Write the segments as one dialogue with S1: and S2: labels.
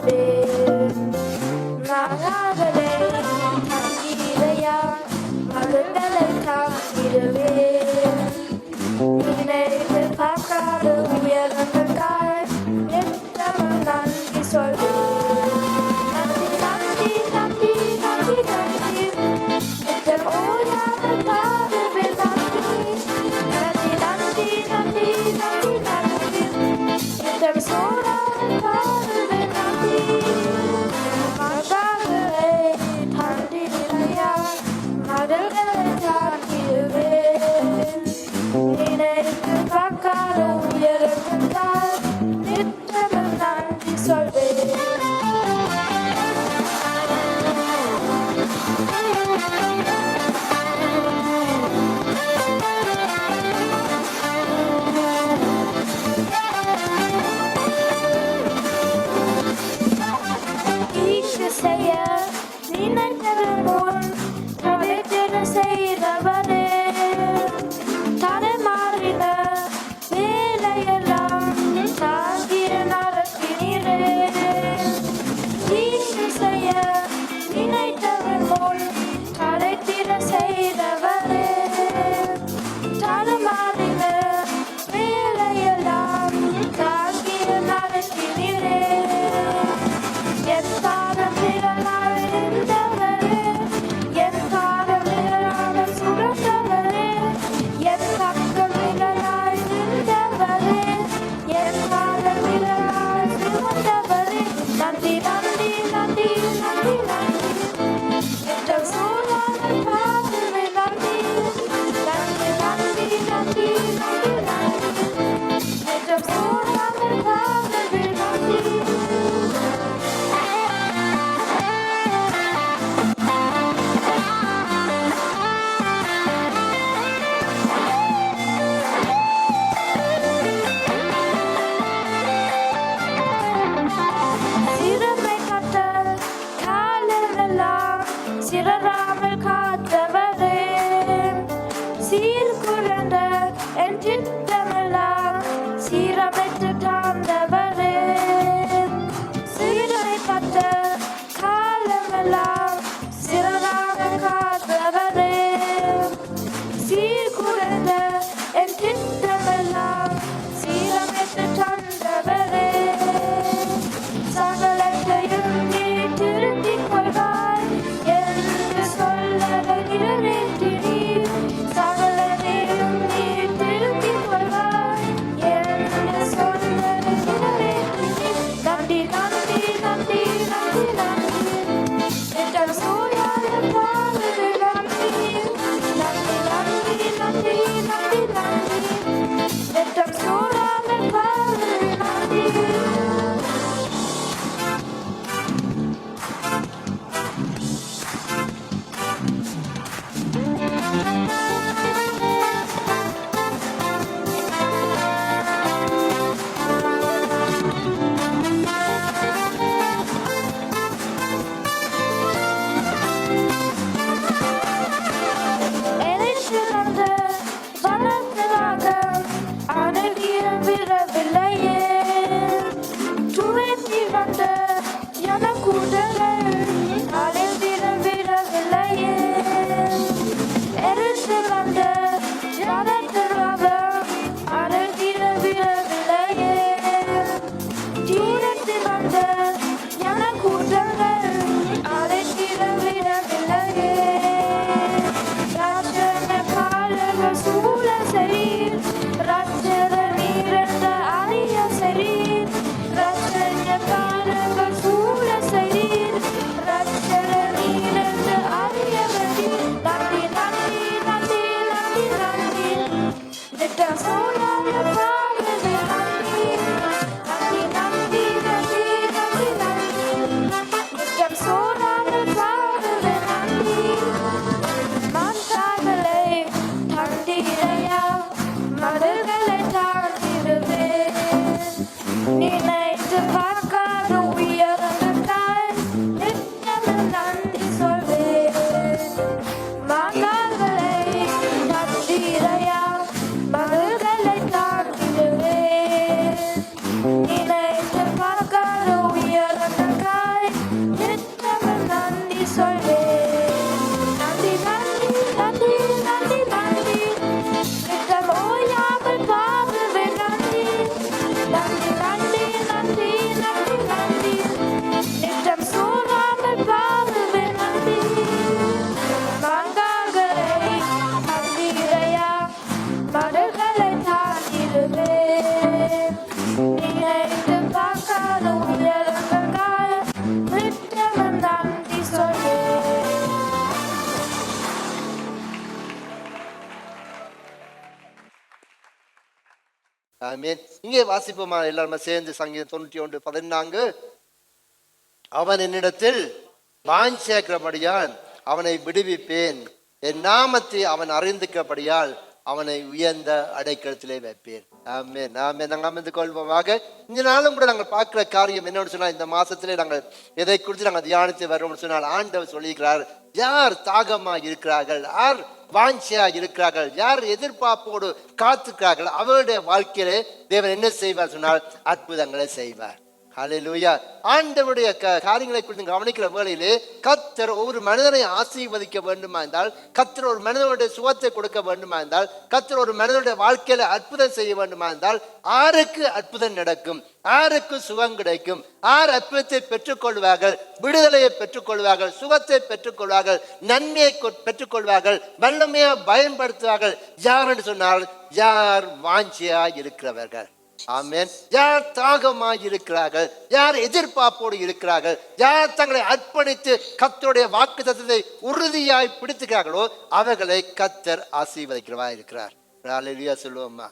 S1: சொல்வேன். நானாகவே தங்கிரையா மகள்களை தாங்கிடுவேன். நினைத்து பார்க்காத உயரங்களுக்காய் நித்தமும் நன்றி சொல்வேன். நன்றி நன்றி நன்றி நன்றி நன்றி நித்தம் ஓயாமல் பாடுவேன் நன்றி. நன்றி நன்றி நன்றி நன்றி நன்றி நித்தம் சோடாமல் பாடுவேன் நன்றி. மகள்களே தந்திரையா மகள்களை தாங்கிடுவேன். நினைத்து பார்க்காத உயரங்களுக்காய் நித்தமும் நன்றி சொல்வேன். ஈக்கு செய்ய நினைத்தது முன் தவிர்த்து செய்தவரே. தடுமாறின வேலையெல்லாம் தாங்கிய நடத்தினீரே. ஈக்கு செய்ய நினைத்தது முன் தவிர்த்து செய்தவரே. தடுமாறின வேலையெல்லாம் தாங்கிய நடத்தினீரே. என் பாதம் விரலால் இருந்தவரே, என் பாதம் விரலால் சுரந்தவரே, என் பக்கம் விரலால் இருந்தவரே, என் பாதம் விரலால் சுமந்தவரே. நன்றி நன்றி நன்றி நன்றி நன்றி நித்தம் சூழாமல் பாடுவேன் நன்றி. நன்றி நன்றி நன்றி நன்றி நன்றி நித்தம் சூழாமல் பாடுவேன் நன்றி. சிறுமை கட்ட காலமெல்லாம் சிறராமல் காத்தவரே. சீர்குலைந்த என் சித்தமெல்லாம் சீரமைத்து தாழ்ந்தவரே. சிறுமை கட்ட காலமெல்லாம் சிறராமல் காத்தவரே. சீர்குலைந்த என் சித்தமெல்லாம் சீரமைத்து தந்தவரே. சகலத்தையும் நீ திருத்திக் கொள்வாய் என்று சொல்லலை நிறைவேற்றினீர். சகலத்தையும் நீ திருத்திக் கொள்வாய் என்று சொல்லலை நிறைவேற்றினீர். நன்றி நன்றி நன்றி நன்றி நன்றி நித்தம் சூழாமல் பாடுவேன் நன்றி. நன்றி நன்றி நன்றி நன்றி நன்றி நித்தம் சூழாமல் பாடுவேன் நன்றி. எரிசிறந்த வனத்திலாக அணுகிய விரவில்லையே. துரத்தி வந்த எனக்குடலை அழிந்திட விரவில்லையே. எரிசிறந்த வனத்திலாக அணுகிய விரவில்லையே. துரத்தி வந்த எனக்குடலை அழிந்திட விரவில்லையே. ராஜன காலங்கள் சூழ சரீர் ரச்சர நீரந்த அறிய சரீர். ரச்சன காலங்கள் சூழ சரீர் ரச்சர நீரந்த அறிய சரீர். நன்றி நன்றி நன்றி நன்றி நன்றி நித்தம் சூழாமல் பாடுவேன் நன்றி. நன்றி நன்றி நன்றி நன்றி நன்றி நித்தம் சூழாமல் பாடுவேன் நன்றி. மகள்களே தந்திரையா மகள்களை தாங்கிடுவேன். நினைத்து பார்க்காத உயரங்களுக்காய் நித்தமும் நன்றி சொல்வேன். மகள்களே தந்திரையா மகள்களை தாங்கி
S2: ஆமென். இங்கே வாசிப்போமா எல்லாருமே சேர்ந்து சங்கீதம் 91:14. அவன் என்னிடத்தில் வாஞ்சிக்கிறபடியால் அவனை விடுவிப்பேன், என் நாமத்தை அவன் அறிந்திருக்கிறபடியால் அவனை உயர்ந்த அடைக்கலத்திலே வைப்பேன். ஆமென் ஆமென். நாங்கள் அமைந்து கொள்வோமாக. இந்த நாளும் கூட நாங்கள் பார்க்கிற காரியம் என்னன்னு சொன்னால், இந்த மாசத்திலே நாங்கள் எதை குறித்து நாங்கள் தியானித்து வரோம்னு சொன்னால், ஆண்டவர் சொல்லியிருக்கிறார், யார் தாகமா இருக்கிறார்கள், யார் வாஞ்சியா இருக்கிறார்கள், யார் எதிர்பார்ப்போடு காத்துக்கிறார்கள், அவருடைய வாழ்க்கையிலே தேவன் என்ன செய்வார் சொன்னால் அற்புதங்களை செய்வார். ஹல்லேலூயா. ஆண்டவருடைய காரியங்களை குறித்து கவனிக்கிற வேளையிலே கர்த்தர் ஒரு மனிதனை ஆசீர்வதிக்க வேண்டுமா இருந்தால், கர்த்தர் ஒரு மனிதனுடைய சுகத்தை கொடுக்க வேண்டுமா இருந்தால், கர்த்தர் ஒரு மனிதனுடைய வாழ்க்கையில அற்புதம் செய்ய வேண்டுமா இருந்தால், ஆருக்கு அற்புதம் நடக்கும், ஆருக்கு சுகம் கிடைக்கும், ஆர் அற்புதத்தை பெற்றுக்கொள்வார்கள், விடுதலையை பெற்றுக்கொள்வார்கள், சுகத்தை பெற்றுக்கொள்வார்கள், நன்மையை பெற்றுக்கொள்வார்கள், வல்லமையை பயன்படுத்துவார்கள் யார் என்று சொன்னால், யார் வாஞ்சியா இருக்கிறவர்கள். ஆமென். யார் தாகமாய் இருக்கிறார்கள், யார் எதிர்பார்ப்போடு இருக்கிறார்கள், யார் தங்களை அர்ப்பணித்து கர்த்தருடைய வாக்குத்தத்தத்தை உறுதியாய் பிடித்துக்கிறார்களோ அவர்களை கர்த்தர் ஆசீர்வதிக்கிறவா இருக்கிறார். ஹல்லேலூயா சொல்லுவோம்மா.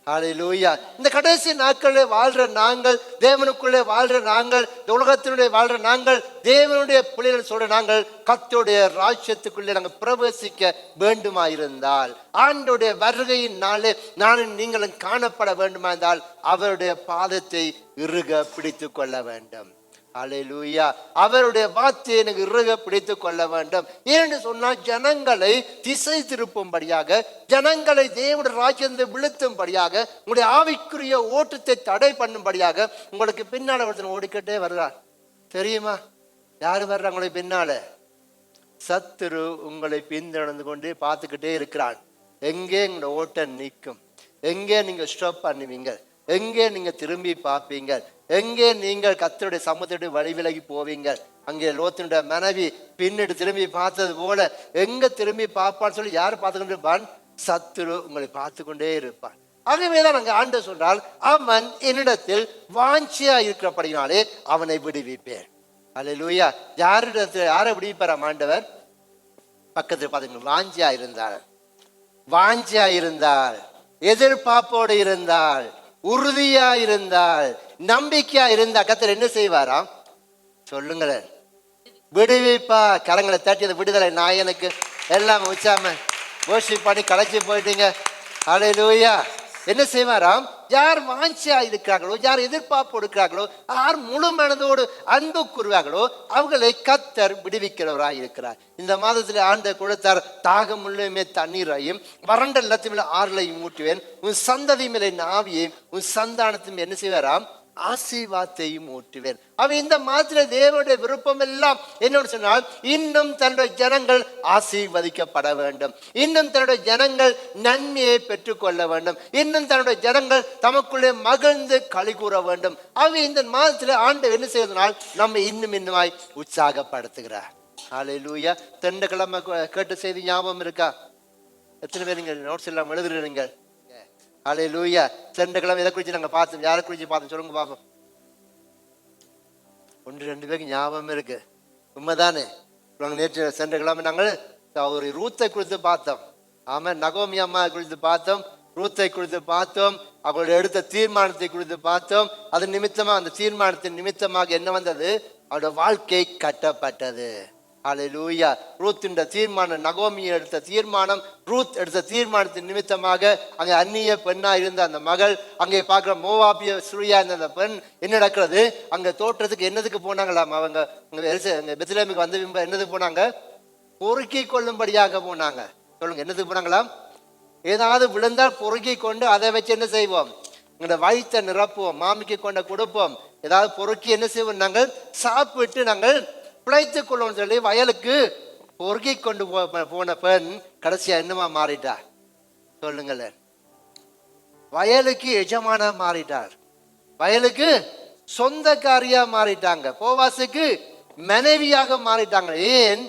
S2: ஹல்லேலூயா. இந்த கடைசி நாட்களில் வாழ்ற நாங்கள், தேவனுக்குள்ளே வாழ்ற நாங்கள், இந்த உலகத்தினுடைய வாழ்ற நாங்கள், தேவனுடைய பிள்ளைகள் சொல்ற நாங்கள் கர்த்தருடைய ராஜ்யத்துக்குள்ளே நாங்கள் பிரவேசிக்க வேண்டுமா இருந்தால், ஆண்டோடைய வருகையின் நாளே நானும் நீங்களும் காணப்பட வேண்டுமா இருந்தால் அவருடைய பாதத்தை இறுக பிடித்து கொள்ள வேண்டும். ஹல்லேலூயா. அவருடைய வார்த்தையை எனக்கு இறுக பிடித்து கொள்ள வேண்டும். ஏன்னு சொன்னால், ஜனங்களை திசை திருப்பும்படியாக, ஜனங்களை தேவனுடைய ராஜ்யத்தை விழுத்தும்படியாக, உங்களுடைய ஆவிக்குரிய ஓட்டத்தை தடை பண்ணும்படியாக உங்களுக்கு பின்னால ஒருத்தன் ஓடிக்கிட்டே வருகிறார். தெரியுமா யாரு வர்ற உங்களுக்கு பின்னால? சத்துரு உங்களை பின்தொடர்ந்து கொண்டு பார்த்துக்கிட்டே இருக்கிறான். எங்கே உங்களோட ஓட்டம் நிற்கும், எங்கே நீங்க ஸ்டாப் பண்ணுவீங்க, எங்கே நீங்க திரும்பி பார்ப்பீங்க, எங்கே நீங்கள் கர்த்தருடைய சமூகத்தை வழி விலகி போவீங்க. அங்கே லோத்தினுடைய மனைவி பின்னிட்டு திரும்பி பார்த்தது போல எங்க திரும்பி பார்ப்பான்னு சொல்லி யார் பார்த்துக்கிட்டு இருப்பான்? சத்துரு உங்களை பார்த்து கொண்டே இருப்பான். ஆகவேதான் அங்க ஆண்டவர் சொல்றால், அவன் என்னிடத்தில் வாஞ்சியா இருக்கிறபடினாலே அவனை விடுவிப்பேன். ஹல்லேலூயா. யாரிடத்தில் யாரை விடுவிப்பாராம் ஆண்டவர்? பக்கத்தில் பார்த்தீங்கன்னா வாஞ்சியா இருந்தால், வாஞ்சியா இருந்தால், எதிர்பார்ப்போடு இருந்தால், உறுதியா இருந்தால், நம்பிக்கையா இருந்தா கர்த்தர் என்ன செய்வாராம்? சொல்லுங்களேன். விடுவிப்பா. கரங்களை தட்டி அந்த விடுதலை நாயனுக்கு எல்லாம் உச்சாம வர்ஷிப் பண்ணி கலைச்சி போயிட்டீங்க. ஹல்லேலூயா. என்ன செய்வாராம்? யார் வாஞ்சியா இருக்கிறார்களோ, யார் எதிர்பார்ப்பு இருக்கிறார்களோ, யார் முழு மனதோடு அன்பு கூறுவார்களோ அவர்களை கர்த்தர் விடுவிக்கிறவராய் இருக்கிறார். இந்த மாதத்தில் ஆண்டவர் கொடுத்தார், தாகம் முழுமே தண்ணீரையும் வறண்ட நிலத்தின் ஆறுலையும் ஊற்றுவேன், உன் சந்ததி மேலே ஆவியையும் உன் சந்தானத்தையும் என்ன செய்வாராம்? ஆசீர்வாதத்தையும் ஊற்றுவேன். அவன் இந்த மாதத்தில் தேவனுடைய விருப்பம் எல்லாம் என்னோடு சொன்னால், இன்னும் தன்னுடைய ஜனங்கள் ஆசீர்வதிக்கப்பட வேண்டும், இன்னும் தன்னுடைய ஜனங்கள் நன்மையை பெற்றுக்கொள்ள வேண்டும், இன்னும் தன்னுடைய ஜனங்கள் தமக்குள்ளே மகிழ்ந்து களி கூற வேண்டும். அவன் இந்த மாதத்தில் ஆண்டவர் என்ன செய்வதனால் நம்ம இன்னுமாய் உற்சாகப்படுத்துகிறார். ஹல்லேலூயா. திங்கட்கிழமை கேட்ட செய்தி ஞாபகம் இருக்கா? எத்தனை பேர் நீங்க நோட்ஸ் எல்லாம் எழுதுறீங்க? ஹல்லேலூயா. திங்கட்கிழமை எதை குறித்து நாங்கள் பார்த்தோம்? யாரை குறித்து பார்த்தோம் சொல்லுங்க பாப்போம். 1-2 பேருக்கு ஞாபகம் இருக்கு. உண்மைதானே? நேற்று திங்கட்கிழமை நாங்கள் ஒரு ரூத்தை குறித்து பார்த்தோம். ஆமா, நகோமி அம்மா குறித்து பார்த்தோம், ரூத்தை குறித்து பார்த்தோம், அவங்களுடைய எடுத்த தீர்மானத்தை குறித்து பார்த்தோம். அது நிமித்தமாக, அந்த தீர்மானத்தின் நிமித்தமாக என்ன வந்தது? அவருடைய வாழ்க்கை கட்டப்பட்டது. ஹல்லேலூயா. ரூத்தின் தீர்மானம், நகோமி எடுத்த தீர்மானம், ரூத் எடுத்த தீர்மானத்தின் நிமித்தமாக அங்கே அந்நிய பெண்ணா இருந்த அந்த மகள், அங்கே பார்க்குற மோவாபிய சுரியா இருந்த அந்த பெண் என்ன நடக்கிறது? அங்கே தோற்றத்துக்கு என்னதுக்கு போனாங்களாம்? அவங்க பெத்லெஹேமுக்கு வந்து என்னதுக்கு போனாங்க? பொறுக்கி கொள்ளும்படியாக போனாங்க. சொல்லுங்க, என்னதுக்கு போனாங்களாம்? ஏதாவது விழுந்தால் பொறுக்கி கொண்டு அதை வச்சு என்ன செய்வோம்? எங்களோட வயிற்றை நிரப்புவோம், மாமிக்கு கொண்ட கொடுப்போம். ஏதாவது பொறுக்கி என்ன செய்வோம்? நாங்கள் சாப்பிட்டு நாங்கள் பிழைத்துக் கொள்ளும் சொல்லி வயலுக்கு பொறுக்கி கொண்டு போன பெண் கடைசியா என்னமா மாறிட்டா? சொல்லுங்களேன். வயலுக்கு எஜமான மாறிட்டார், வயலுக்கு சொந்தக்காரியா மாறிட்டாங்க, போவாசுக்கு மனைவியாக மாறிட்டாங்க. ஏன்?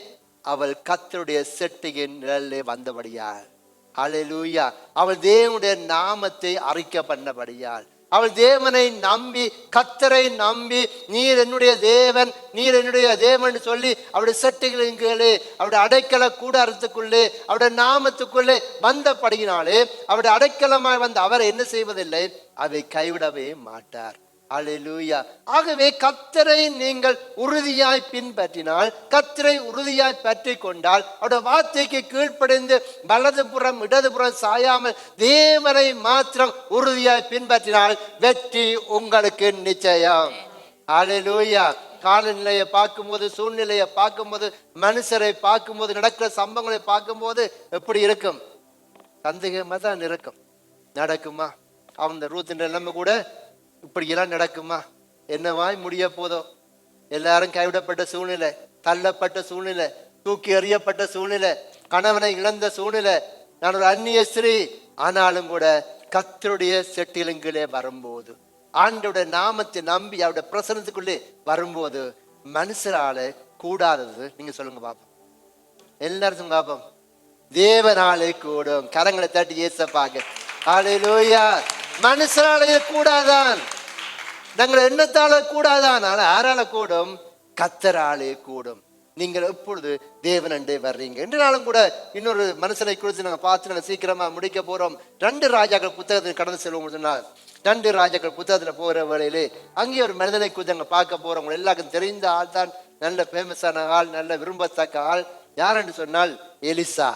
S2: அவள் கர்த்தருடைய செட்டையின் நிழலிலே வந்தபடியால். ஹல்லேலூயா. அவள் தேவனுடைய நாமத்தை அறிக்கை பண்ணபடியால். அவள் தேவனை நம்பி, கர்த்தரை நம்பி, நீர் என்னுடைய தேவன், நீர் என்னுடைய தேவன் சொல்லி அவருடைய செட்டுகளின் கீழே, அவருடைய அடைக்கல கூடாரத்துக்குள்ளே, அவருடைய நாமத்துக்குள்ளே வந்தபடியினாலே அவருடைய அடைக்கலமாய் வந்த அவர் என்ன செய்வதில்லை, அதை கைவிடவே மாட்டார். அல்லேலூயா. ஆகவே கர்த்தரை நீங்கள் உறுதியாய் பின்பற்றினால், கர்த்தரை உறுதியாய் பற்றி கொண்டால், அவருடைய வார்த்தைக்கு கீழ்ப்படிந்து வலதுபுறம் இடதுபுறம் சாயாமல் தேவனை மாத்திரம் உறுதியாய் பின்பற்றினால் வெற்றி உங்களுக்கு நிச்சயம். அல்லேலூயா. காலநிலையை பார்க்கும்போது, சூழ்நிலையை பார்க்கும்போது, மனுஷரை பார்க்கும்போது, நடக்கிற சம்பவங்களை பார்க்கும்போது எப்படி இருக்கும்? சந்தேகமா தான் இருக்கும். நடக்குமா? அவன் ரூத்தின் நிலைமை கூட இப்படியெல்லாம் நடக்குமா? என்னவாய் முடிய போதோ? எல்லாரும் கைவிடப்பட்ட சூழ்நிலை, தள்ளப்பட்ட சூழ்நிலை, தூக்கி எறியப்பட்ட சூழ்நிலை, கணவனை இழந்த சூழ்நிலை, நான் ஒரு அந்நிய ஸ்திரீ. ஆனாலும் கூட கர்த்தருடைய செட்டிலுங்களே வரும்போது, ஆண்டோட நாமத்தை நம்பி அவருடைய பிரசனத்துக்குள்ளே வரும்போது மனுஷரால கூடாதது நீங்க சொல்லுங்க பாப்போம். எல்லாரும் பாப்போம். தேவனாலே கூடும். கரங்களை தட்டி ஏசப்பாங்க. அல்லேலூயா. மனுஷனாலே கூடாதான், நாங்கள் எண்ணத்தால கூடாதான், ஆனால் யாரால கூடும்? கர்த்தராலே கூடும். நீங்கள் எப்பொழுது தேவனண்டே வர்றீங்க என்றாலும் கூட இன்னொரு மனுஷனை குறித்து நாங்கள் பார்த்து நாங்கள் சீக்கிரமா முடிக்க போறோம். 2 ராஜாக்கள் புத்தகத்தில் கடந்து செல்வோம் சொன்னால், 2 ராஜாக்கள் புத்தகத்துல போற வேளையிலே அங்கே ஒரு மனிதனை குறித்து நாங்கள் பார்க்க போறோம். எல்லாருக்கும் தெரிந்த ஆள் தான், நல்ல ஃபேமஸான ஆள், நல்ல விரும்பத்தக்க ஆள். யார் என்று சொன்னால் எலிசா.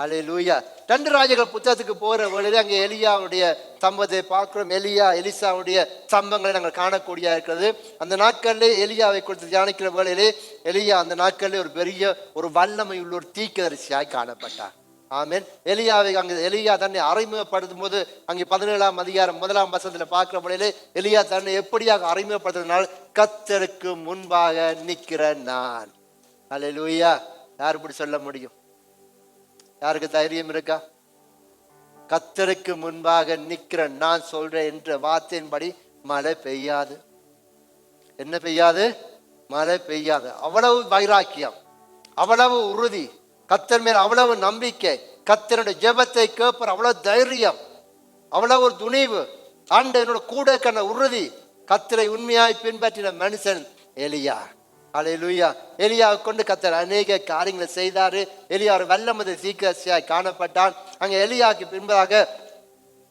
S2: அல்லேலூயா. 2 ராஜாக்கள் புத்தகத்துக்கு போற வேளையிலே அங்கே எலியாவுடைய சம்பவத்தை பார்க்கிறோம். எலிசாவுடைய சம்பவங்களை நாங்கள் காணக்கூடிய இருக்கிறது. அந்த நாட்களிலே எலியாவை குறித்து தியானிக்கிற வேளையிலே எலியா அந்த நாட்களிலே ஒரு பெரிய ஒரு வல்லமை உள்ள ஒரு தீர்க்கதரிசியாய் காணப்பட்டார். ஆமென். எலியா தன்னை அறிமுகப்படுத்தும் போது அங்கே 17ஆம் அதிகாரம் 1ஆம் வசனத்துல பார்க்கிற வேளையிலே எலியா தன்னை எப்படியாக அறிமுகப்படுத்தினால், கர்த்தருக்கு முன்பாக நிற்கிற நான். அல்லேலூயா. யார் இப்படி சொல்ல முடியும்? யாருக்கு தைரியம் இருக்கா? கர்த்தருக்கு முன்பாக நிற்கிற நான் சொல்றேன் என்ற வார்த்தையின்படி மழை பெய்யாது. என்ன பெய்யாது? மழை பெய்யாது. அவ்வளவு வைராக்கியம், அவ்வளவு உறுதி, கர்த்தர் மேல் அவ்வளவு நம்பிக்கை, கர்த்தருடைய ஜெபத்தை கேட்பற அவ்வளவு தைரியம், அவ்வளவு ஒரு துணிவு, ஆண்டவனோட கூட கண்ண உறுதி. கர்த்தரை உண்மையாய் பின்பற்றின மனுஷன் எலியா. அல்லேலூயா. எலியாவை கொண்டு கர்த்தர் அநேக காரியங்களை செய்தாரு. எலியா ஒரு வல்லமது தீர்க்கதரிசியாய் காணப்பட்டான். அங்க எலியாவுக்கு பின்பதாக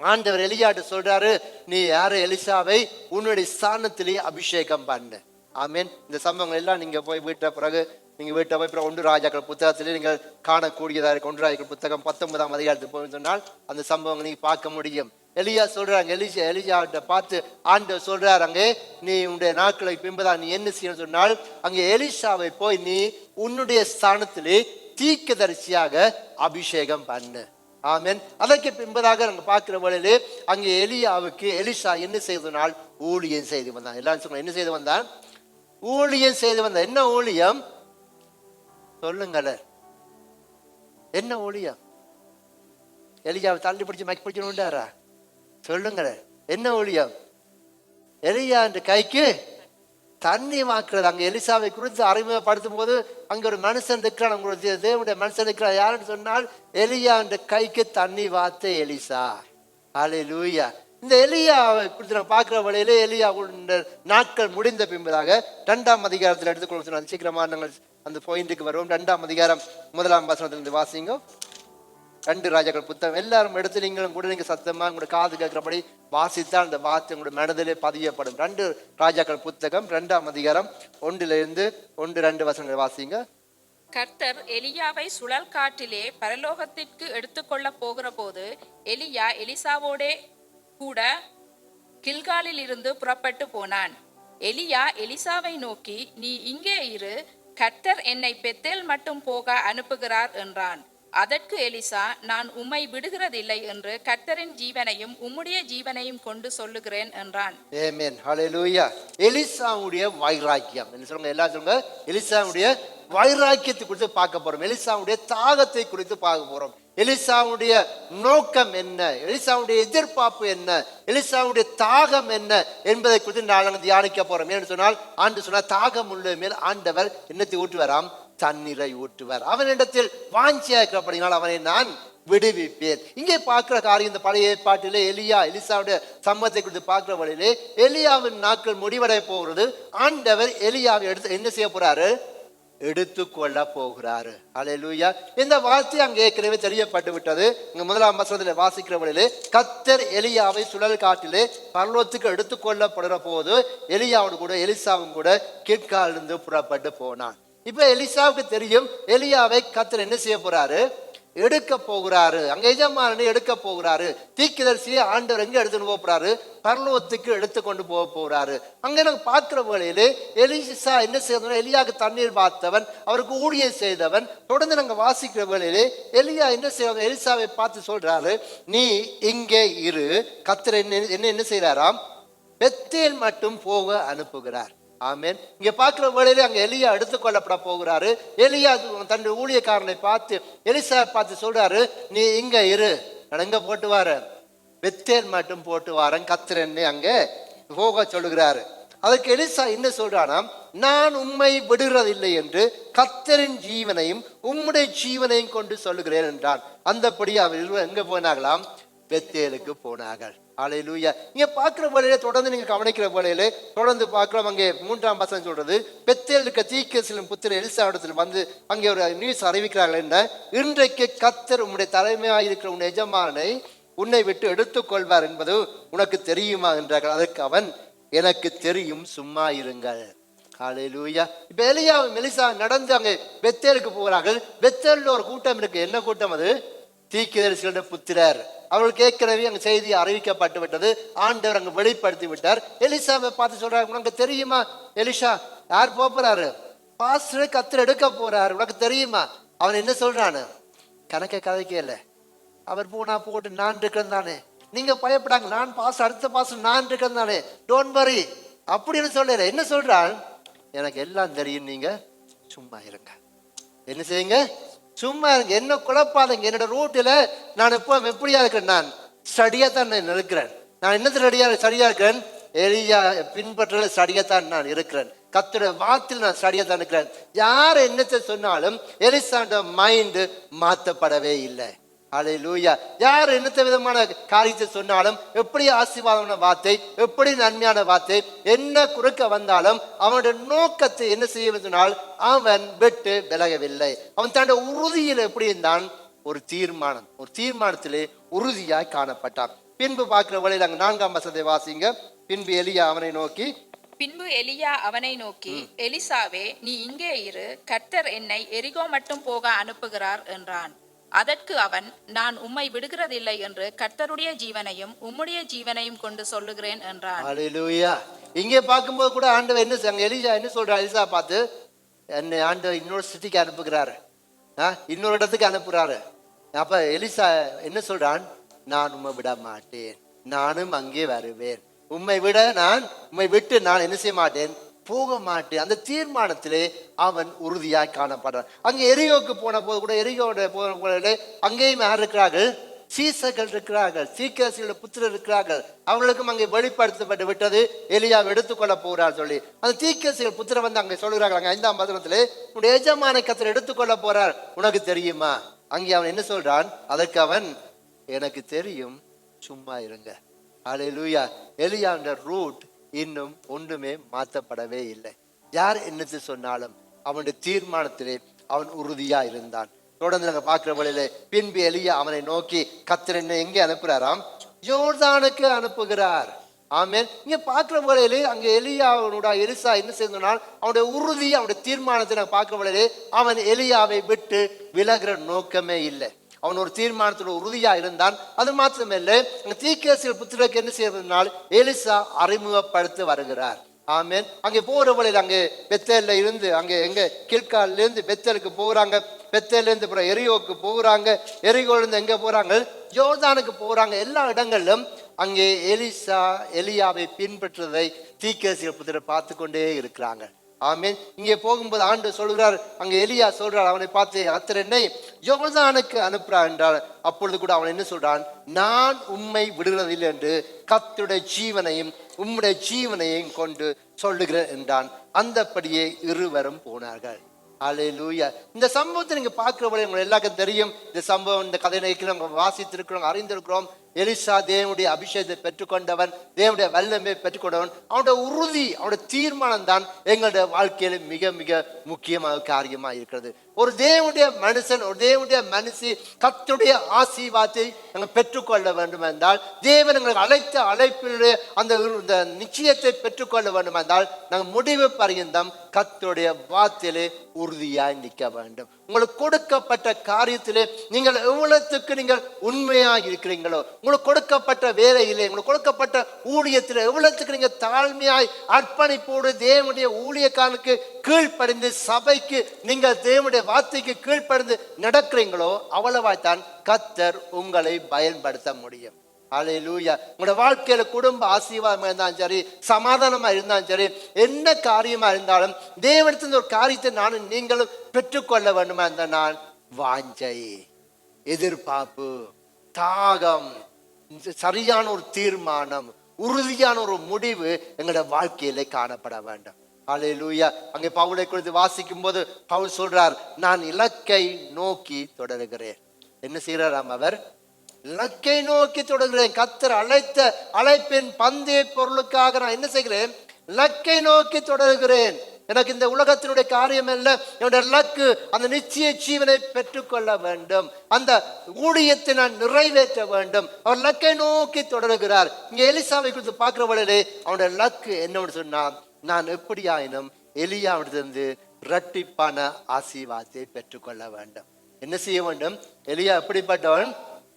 S2: ஆண்டவர் எலியாட்டு சொல்றாரு, நீ யாரு? எலிசாவை உன்னுடைய ஸ்தானத்திலேயே அபிஷேகம் பண்ணு. ஆமேன். இந்த சம்பவங்கள் எல்லாம் நீங்க போய் வீட்ட பிறகு நீங்க வீட்டை போய் 1 ராஜாக்கள் புத்தகத்திலே நீங்கள் காணக்கூடியதா இருக்கு. 1 ராஜாக்கள் புத்தகம் 19ஆம் அதிகாரத்துக்கு போய் சொன்னால் அந்த சம்பவங்கள் நீங்க பார்க்க முடியும். எலியா சொல்றாங்க, எலியாவிட்ட பார்த்து ஆண்டவர் சொல்றாரு, அங்கே நீ உன்னுடைய நாட்களை பின்புதான் நீ என்ன செய்யணும் சொன்னால், அங்கே எலிசாவை போய் நீ உன்னுடைய ஸ்தானத்திலே தீர்க்கதரிசியாக அபிஷேகம் பண்ணு. ஆமென். அதற்கு பின்பதாக நாங்கள் பார்க்கிற வேளையிலே அங்கே எலியாவுக்கு எலிசா என்ன செய்தனால் ஊழியம் செய்து வந்தான். எல்லாரும் சொல்லுங்க, என்ன செய்து வந்தான்? ஊழியம் செய்து வந்தான். என்ன ஊழியம் சொல்லுங்கள? என்ன ஊழியம்? எலியாவை தள்ளி பிடிச்சு மக்கி பிடிச்சுட்டாரா? சொல்லுங்களேன், என்ன ஊழியம்? எலியா என்ற கைக்கு தண்ணி வாக்குறது. அங்க எலிசாவை குறித்து அறிமுகப்படுத்தும் போது அங்க ஒரு மனுஷன் இருக்கிறான், உங்களுக்கு தேவனுடைய மனுஷன் இருக்கிறார். யாருன்னு சொன்னால் எலியா என்ற கைக்கு தண்ணி வார்த்தை எலிசா. அல்லேலூயா. இந்த எலியாவை குறித்து நான் பார்க்கிற வழியிலே எலியா நாட்கள் முடிந்த பின்பதாக 2ஆம் அதிகாரத்தில் எடுத்துக்கொள்ள சீக்கிரமா நாங்கள் அந்த பாயிண்ட்டுக்கு வருவோம். 2ஆம் அதிகாரம் 1ஆம் வசனத்திலிருந்து வாசிங்க. 2 ராஜாக்கள் புத்தகம் எல்லாரும் எடுத்து நீங்களும் கூட நீங்க சத்தமா உங்களோட காது கேட்கிறபடி வாசித்தால் அந்த வார்த்தை உங்களுடைய மனதிலே பதியப்படும். 2 ராஜாக்கள் புத்தகம் 2ஆம் அதிகாரம் 1 2 வசனங்களை வாசிங்க.
S3: கர்த்தர் எலியாவை சுழல் காற்றிலே பரலோகத்திற்கு எடுத்துக்கொள்ள போகிற போது எலியா எலிசாவோடே கூட கில்காலில் இருந்து புறப்பட்டு போனான். எலியா எலிசாவை நோக்கி, நீ இங்கே இரு, கர்த்தர் என்னை பெத்தேல் மட்டும் போக அனுப்புகிறார் என்றான். அதற்கு எலிசா, நான் உம்மை விடுகிறதில்லை என்று கர்த்தரின் ஜீவனையும் உம்முடைய ஜீவனையும் கொண்டு சொல்லுகிறேன் என்றான்.
S2: ஆமென். ஹல்லேலூயா. எலிசாவுடைய வைராக்கியம் என்ன சொல்லுங்க? எல்லாரும் சொல்லுங்க, எலிசாவுடைய வைராக்கியத்தை குறித்து பார்க்க போறோம். எலிசாவுடைய தாகத்தை குறித்து பார்க்க போறோம். எலிசாவுடைய நோக்கம் என்ன, எலிசாவுடைய எதிர்பார்ப்பு என்ன, எலிசாவுடைய தாகம் என்ன என்பதை குறித்து நாங்கள் தியானிக்க போறோம். ஏன்னு சொன்னால் ஆண்டு சொன்னால் தாகம் உள்ள மேல் ஆண்டவர் என்னத்தை ஊற்றுவாராம்? தண்ணீரை ஊற்றுவார். அவனிடத்தில் வாஞ்சியா இருக்கிறபடினால் அவனை நான் விடுவிப்பேன். இங்கே பார்க்கிற காரியம் இந்த பழைய ஏற்பாட்டிலே எலியா எலிசாவுடைய சம்பவத்தை குறித்து பார்க்கிற வழியிலே எலியாவின் நாட்கள் முடிவடைய போகிறது. ஆண்டவர் எலியாவை எடுத்து என்ன செய்ய போறாரு? எடுத்துக்கொள்ள போகிறாரு. அல்லேலூயா. இந்த வார்த்தை அங்கே ஏற்கனவே தெரியப்பட்டு விட்டது. இங்க 1ஆம் வசனத்தில் வாசிக்கிற வழியிலே கர்த்தர் எலியாவை சுழல் காட்டிலே பரலோகத்துக்கு எடுத்துக்கொள்ளப்படுற போது எலியாவோடு கூட எலிசாவும் கூட கில்காலிலிருந்து புறப்பட்டு போனான். இப்ப எலிசாவுக்கு தெரியும் எலியாவை கர்த்தர் என்ன செய்ய போறாரு? எடுக்க போகிறாரு. அங்க எஜமானனை எடுக்க போகிறாரு. தீர்க்கதரிசியை ஆண்டவர் எங்க எடுத்துட்டு போறாரு? பரலோகத்துக்கு எடுத்துக்கொண்டு போறாரு. அங்க நாங்க பார்க்கிற வேளையிலே எலிசா என்ன செய்யணும்? எலியாவுக்கு தண்ணீர் பார்த்தவன், அவருக்கு ஊழியம் செய்தவன். தொடர்ந்து நாங்க வாசிக்கிற வேளையிலே எலியா என்ன செய்யணும்? எலிசாவை பார்த்து சொல்றாரு, நீ இங்கே இரு. கர்த்தர் என்ன செய்யறாராம்? பெத்தேல் மட்டும் போக அனுப்புகிறார். ஆமென். இங்க பார்க்கிற வேளையிலே அங்க எலியா எடுத்துக்கொள்ளப்பட போகிறாரு. எலியா தன்னுடைய ஊழியக்காரனை பார்த்து எலிசா பார்த்து சொல்றாரு, நீ இங்க இரு, நான் எங்க போட்டு வாரேன்? பெத்தேல் மட்டும் போட்டு வாரேன். கர்த்தர் என்னை அங்க போக சொல்லுகிறாரு. அதுக்கு எலிசா என்ன சொல்றானா, நான் உம்மை விடுறதில்லை என்று கர்த்தரின் ஜீவனையும் உம்முடைய ஜீவனையும் கொண்டு சொல்லுகிறேன் என்றான். அந்தபடி அவர் எங்க போனாங்களாம்? பெத்தேலுக்கு போனார்கள். அல்லேலூயா. இங்க பார்க்கிற வேளையிலே தொடர்ந்து நீங்க கவனிக்கிற வேளையிலே தொடர்ந்து பார்க்கிறோம். அங்கே 3ஆம் வசனம் சொல்றது, பெத்தேல் இருக்க தீர்க்கதரிசியின் புத்திரன் எலிசா இடத்துல வந்து அங்கே ஒரு நியூஸ் அறிவிக்கிறார்கள். என்ன? இன்றைக்கு கர்த்தர் உம்முடைய தலைமையாக இருக்கிற உன் எஜமானை உன்னை விட்டு எடுத்துக்கொள்வார் என்பது உனக்கு தெரியுமா என்றார்கள். அதற்கு அவன், எனக்கு தெரியும், சும்மா இருங்கள். அல்லேலூயா. இப்ப எலியாவும் எலிசா நடந்து அங்கே பெத்தேலுக்கு போகிறார்கள். பெத்தேல்ல ஒரு கூட்டம் இருக்கு. என்ன கூட்டம் அது? தீர்க்கதரிசிகளுடைய புத்திரர். அவர்களுக்கு ஏற்கனவே அங்க செய்தி அறிவிக்கப்பட்டு விட்டது. ஆண்டவர் அங்க வெளிப்படுத்தி விட்டார். எலிசாவை பார்த்து சொல்றாரு, உனக்கு தெரியுமா எலிசா யார் போறாரு? பாஸ்டர் கர்த்தர் எடுக்க போறாரு, உனக்கு தெரியுமா? அவன் என்ன சொல்றானு? கணக்க கதைக்கே இல்லை. அவர் போனா போட்டு நான் இருக்கிறேன் தானே, நீங்க பயப்படாங்க, நான் பாஸ் அடுத்த பாஸ் நான் இருக்கிறேன் தானே, டோன்ட் வரி அப்படின்னு சொல்ல. என்ன சொல்றான்? எனக்கு எல்லாம் தெரியும், நீங்க சும்மா இருங்க. என்ன செய்யுங்க? சும்மா இருங்க, என்ன குழப்பாதீங்க. என்னோட ரூட்டில் நான் எப்போ எப்படியா இருக்கிறேன்? நான் ஸ்டடியா தான் நான் இருக்கிறேன். நான் என்னது ஸ்டடியா இருக்கிறேன்? எலியா பின்பற்ற ஸ்டடியா தான் நான் இருக்கிறேன். கர்த்தருடைய வார்த்தையில் நான் ஸ்டடியா தான் இருக்கிறேன். யார் என்னத்தை சொன்னாலும் எலிசாண்ட மைண்டு மாற்றப்படவே இல்லை. அல்லேலூயா. யார் என்னத்த விதமான காரியத்தை சொன்னாலும், எப்படி ஆசீர்வாதமான வார்த்தை, எப்படி நன்மையான வார்த்தை என்ன குறுக்க வந்தாலும் அவனுடைய நோக்கத்தை என்ன செய்ய சொன்னால் அவன் விட்டு விலகவில்லை. அவன் தன்னுடைய உறுதியில் எப்படி இருந்தான்? ஒரு தீர்மானத்திலே உறுதியாய் காணப்பட்டான். பின்பு பார்க்கிற வழியில் அங்கு 4ஆம் வசனத்தை வாசிங்க. பின்பு எலியா அவனை நோக்கி
S3: எலிசாவே, நீ இங்கே இரு, கர்த்தர் என்னை எரிகோ மட்டும் போக அனுப்புகிறார் என்றான். அதற்கு அவன், நான் உம்மை விடுகிறதில்லை என்று கர்த்தருடைய ஜீவனையும் உம்முடைய ஜீவனையும் கொண்டு சொல்லுகிறேன் என்றான்.
S2: அல்லேலூயா. இங்கே பார்க்கும்போது கூட ஆண்டவர் என்ன எலிசா என்ன சொல்றார்? எலிசா பார்த்து, என்னை ஆண்டவர் இன்னொரு சிட்டிக்கு அனுப்புகிறாரு, இன்னொரு இடத்துக்கு அனுப்புறாரு. அப்ப எலிசா என்ன சொல்றான்? நான் உம்மை விட மாட்டேன், நானும் அங்கே வருவேன். உம்மை விட்டு நான் என்ன செய்ய மாட்டேன்? போக மாட்டேன். அந்த தீர்மானத்திலே அவன் உறுதியாய் காணப்படுறான். அங்கே எரிகோக்கு போன போது கூட எரிகோட போன அங்கேயும் யார் இருக்கிறார்கள்? சீசர்கள் இருக்கிறார்கள், தீர்க்கதரிசிகளுடைய புத்திரர் இருக்கிறார்கள். அவர்களுக்கும் அங்கே வெளிப்படுத்தப்பட்டு விட்டது, எலியாவை எடுத்துக்கொள்ள போறார் சொல்லி. அந்த தீர்க்கதரிசிகள் புத்திரர் வந்து அங்கே சொல்லுகிறார்கள். 5ஆம் வசனத்திலே, உன்னுடைய எஜமான கர்த்தர் எடுத்துக்கொள்ள போறார், உனக்கு தெரியுமா? அங்கே அவன் என்ன சொல்றான்? அதற்கு அவன், எனக்கு தெரியும், சும்மா இருங்க. அல்லேலூயா. எலியாவுடைய ரூட் இன்னும் ஒன்றுமே மாற்றப்படவே இல்லை. யார் என்னத்தை சொன்னாலும் அவனுடைய தீர்மானத்திலே அவன் உறுதியா இருந்தான். தொடர்ந்து நாங்க பார்க்கிற வழியிலே பின்பு எலியா அவனை நோக்கி, கர்த்தர் என்னை எங்கே அனுப்புறாராம்? யோர்தானுக்கு அனுப்புகிறார். ஆமென். இங்க பார்க்கிற வழியிலே அங்க எலிசா என்ன செய்தால் அவனுடைய உறுதி, அவனுடைய தீர்மானத்தை நாங்க பார்க்கிற வழியிலே அவன் எலியாவை விட்டு விலகிற நோக்கமே இல்லை. அவன் ஒரு தீர்மானத்தோட உறுதியா இருந்தான். அது மாத்திரமில்லை, தீர்க்கதரிசிகள் புத்திரருக்கு என்ன செய்வதனால் எலிசா அறிமுகப்படுத்த வருகிறார். ஆமென். அங்கே போற வழியில் அங்கே பெத்தேல்ல இருந்து அங்கே எங்க கில்கால்ல இருந்து பெத்தேலுக்கு போகிறாங்க. பெத்தேல்ல இருந்து அப்புறம் எரியோக்கு போகிறாங்க. எரியோல இருந்து எங்க போறாங்க? யோர்தானுக்கு போறாங்க. எல்லா இடங்களிலும் அங்கே எலியாவை பின்பற்றுவதை தீர்க்கதரிசிகள் புத்திரர் பார்த்து கொண்டே இருக்கிறாங்க. ஆமென். இங்கே போகும்போது ஆண்டவர் சொல்கிறார், அங்கே எலியா சொல்றார், அவனை பார்த்து, கர்த்தர் என்னை யோர்தானுக்கு அனுப்புறார் என்றார். அப்பொழுது கூட அவன் என்ன சொல்றான்? நான் உம்மை விடுகிறதில்லை என்று கர்த்தருடைய ஜீவனையும் உம்முடைய ஜீவனையும் கொண்டு சொல்லுகிறேன் என்றான். அந்தபடியே இருவரும் போனார்கள். ஹalleluya. இந்த சம்பவத்தை நீங்க பார்க்கிறவங்களே உங்களுக்கு எல்லாருக்கும் தெரியும். இந்த சம்பவம், இந்த கதை நம்ம வாசித்திருக்கிறோம், அறிந்திருக்கிறோம். எலிசா தேவனுடைய அபிஷேகத்தை பெற்றுக்கொண்டவன், தேவனுடைய வல்லமை பெற்றுக்கொண்டவன். அவனுடைய உறுதி, அவனுடைய தீர்மானம் தான் எங்களுடைய வாழ்க்கையில மிக மிக முக்கியமான காரியமா இருக்கிறது. ஒரு தேவனுடைய மனுஷன், ஒரு தேவனுடைய மனுஷி கர்த்தருடைய ஆசீர்வாதத்தை நாங்கள் பெற்றுக்கொள்ள வேண்டும் என்றால், தேவன் எங்களுக்கு அழைத்த அழைப்பினுடைய அந்த நிச்சயத்தை பெற்றுக்கொள்ள வேண்டும் என்றால், நாங்கள் முடிவு பரியந்தம் கர்த்தருடைய வார்த்தையிலே உறுதியாய் நிற்க வேண்டும். உங்களுக்கு கொடுக்கப்பட்ட காரியத்திலே நீங்கள் எவ்வளவுக்கு நீங்கள் உண்மையாக இருக்கிறீங்களோ, உங்களுக்கு கொடுக்கப்பட்ட வேலையிலே, உங்களுக்கு கொடுக்கப்பட்ட ஊழியத்திலே எவ்வளவுக்கு நீங்க தாழ்மையாய் அர்ப்பணிப்போடு தேவனுடைய ஊழியக்காரனுக்கு கீழ்ப்படிந்து, சபைக்கு நீங்கள் தேவனுடைய வார்த்தைக்கு கீழ்ப்படிந்து நடக்கிறீங்களோ, அவ்வளவாய்த்தான் கர்த்தர் உங்களை பயன்படுத்த முடியும். ஹல்லேலூயா. உங்களோட வாழ்க்கையில குடும்ப ஆசீர்வாதமா இருந்தாலும் சரி, சமாதானமா இருந்தாலும் சரி, என்ன காரியமா இருந்தாலும் தேவனிடத்திலிருந்து ஒரு காரியத்தை நானும் நீங்களும் பெற்றுக்கொள்ள வேண்டுமா இருந்த நான் வாஞ்சை, எதிர்பார்ப்பு, தாகம், சரியான ஒரு தீர்மானம், உறுதியான ஒரு முடிவு எங்களோட வாழ்க்கையில காணப்பட வேண்டும். ஹல்லேலூயா. அங்கே பவுலை குறித்து வாசிக்கும் போது பவுல் சொல்றார், நான் இலக்கை நோக்கி தொடர்கிறேன். என்ன செய்யறாராம் அவர்? இலக்கை நோக்கி தொடர்கிறேன். கர்த்தர் அழைத்த அழைப்பின் பந்தய பொருளுக்காக நான் என்ன செய்கிறேன்? இலக்கை நோக்கி தொடர்கிறேன். எனக்கு இந்த உலகத்தினுடைய காரியம் அல்ல, என்னுடைய இலக்கு அந்த நிச்சய ஜீவனை பெற்றுக்கொள்ள வேண்டும், அந்த ஊழியத்தை நான் நிறைவேற்ற வேண்டும். அவர் இலக்கை நோக்கி தொடர்கிறார். இங்க எலிசாவை குறித்து பார்க்கிற வழியிலே அவனுடைய இலக்கு என்னன்னு சொன்னா, நான் எப்படி ஆயினும் எலியாவிடத்திலிருந்து இரட்டிப்பான ஆசீர்வாதத்தை பெற்றுக்கொள்ள வேண்டும். என்ன செய்ய வேண்டும்? எலியா எப்படிப்பட்டவன்?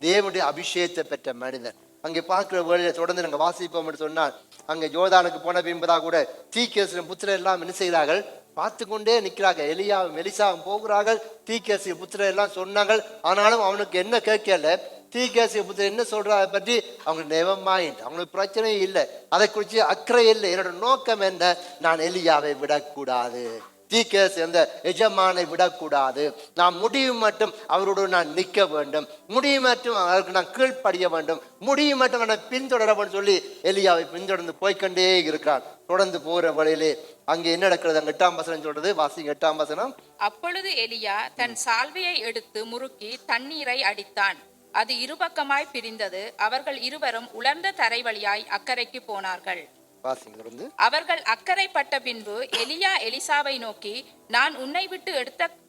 S2: தேவனுடைய அபிஷேகத்தை பெற்ற மனிதன். அங்கே பார்க்கிற வேலையை தொடர்ந்து நாங்கள் வாசிப்போம் என்று சொன்னால், அங்கே யோர்தானுக்கு போன பின்பதாக கூட தீர்க்கதரிசியின் புத்திரர் எல்லாம் என்ன செய்கிறார்கள்? பார்த்து கொண்டே நிற்கிறார்கள். எலியாவும் எலிசாவும் போகிறார்கள். தீர்க்கதரிசியின் புத்திரர் எல்லாம் சொன்னார்கள். ஆனாலும் அவனுக்கு என்ன கேட்கல. தீர்க்கதரிசியின் புத்திரர் என்ன சொல்றா அதை பற்றி அவங்க நெவர் மைண்ட், அவங்களுக்கு பிரச்சனையே இல்லை, அதை குறித்து அக்கறை இல்லை. என்னோட நோக்கம் என்ன? நான் எலியாவை விடக்கூடாது, தீர்க்கதரிசி அந்த எஜமானை விடக்கூடாது, நான் முடிவு மட்டும் அவரோடு நான் நிற்க வேண்டும், முடிவு மட்டும் அவருக்கு நான் கீழ்ப்படிய வேண்டும், முடிவு மட்டும் நான் பின்தொடர வேண்டும் சொல்லி எலியாவை பின்தொடர்ந்து போய்கொண்டே இருக்கிறார். தொடர்ந்து போற வழியிலே அங்கே என்ன நடக்கிறது? அங்க 8ஆம் வசனம் சொல்றது, வாசிங்க 8ஆம் வசனம்.
S3: அப்பொழுது எலியா தன் சால்வையை எடுத்து முறுக்கி தண்ணீரை அடித்தான், அது இருபக்கமாய் பிரிந்தது. அவர்கள் இருவரும் உலர்ந்த தரை வழியாய் அக்கறைக்கு போனார்கள். அவர்கள் அக்கறைப்பட்ட பின்பு எலியா எலிசாவை நோக்கி, நான் உன்னை விட்டு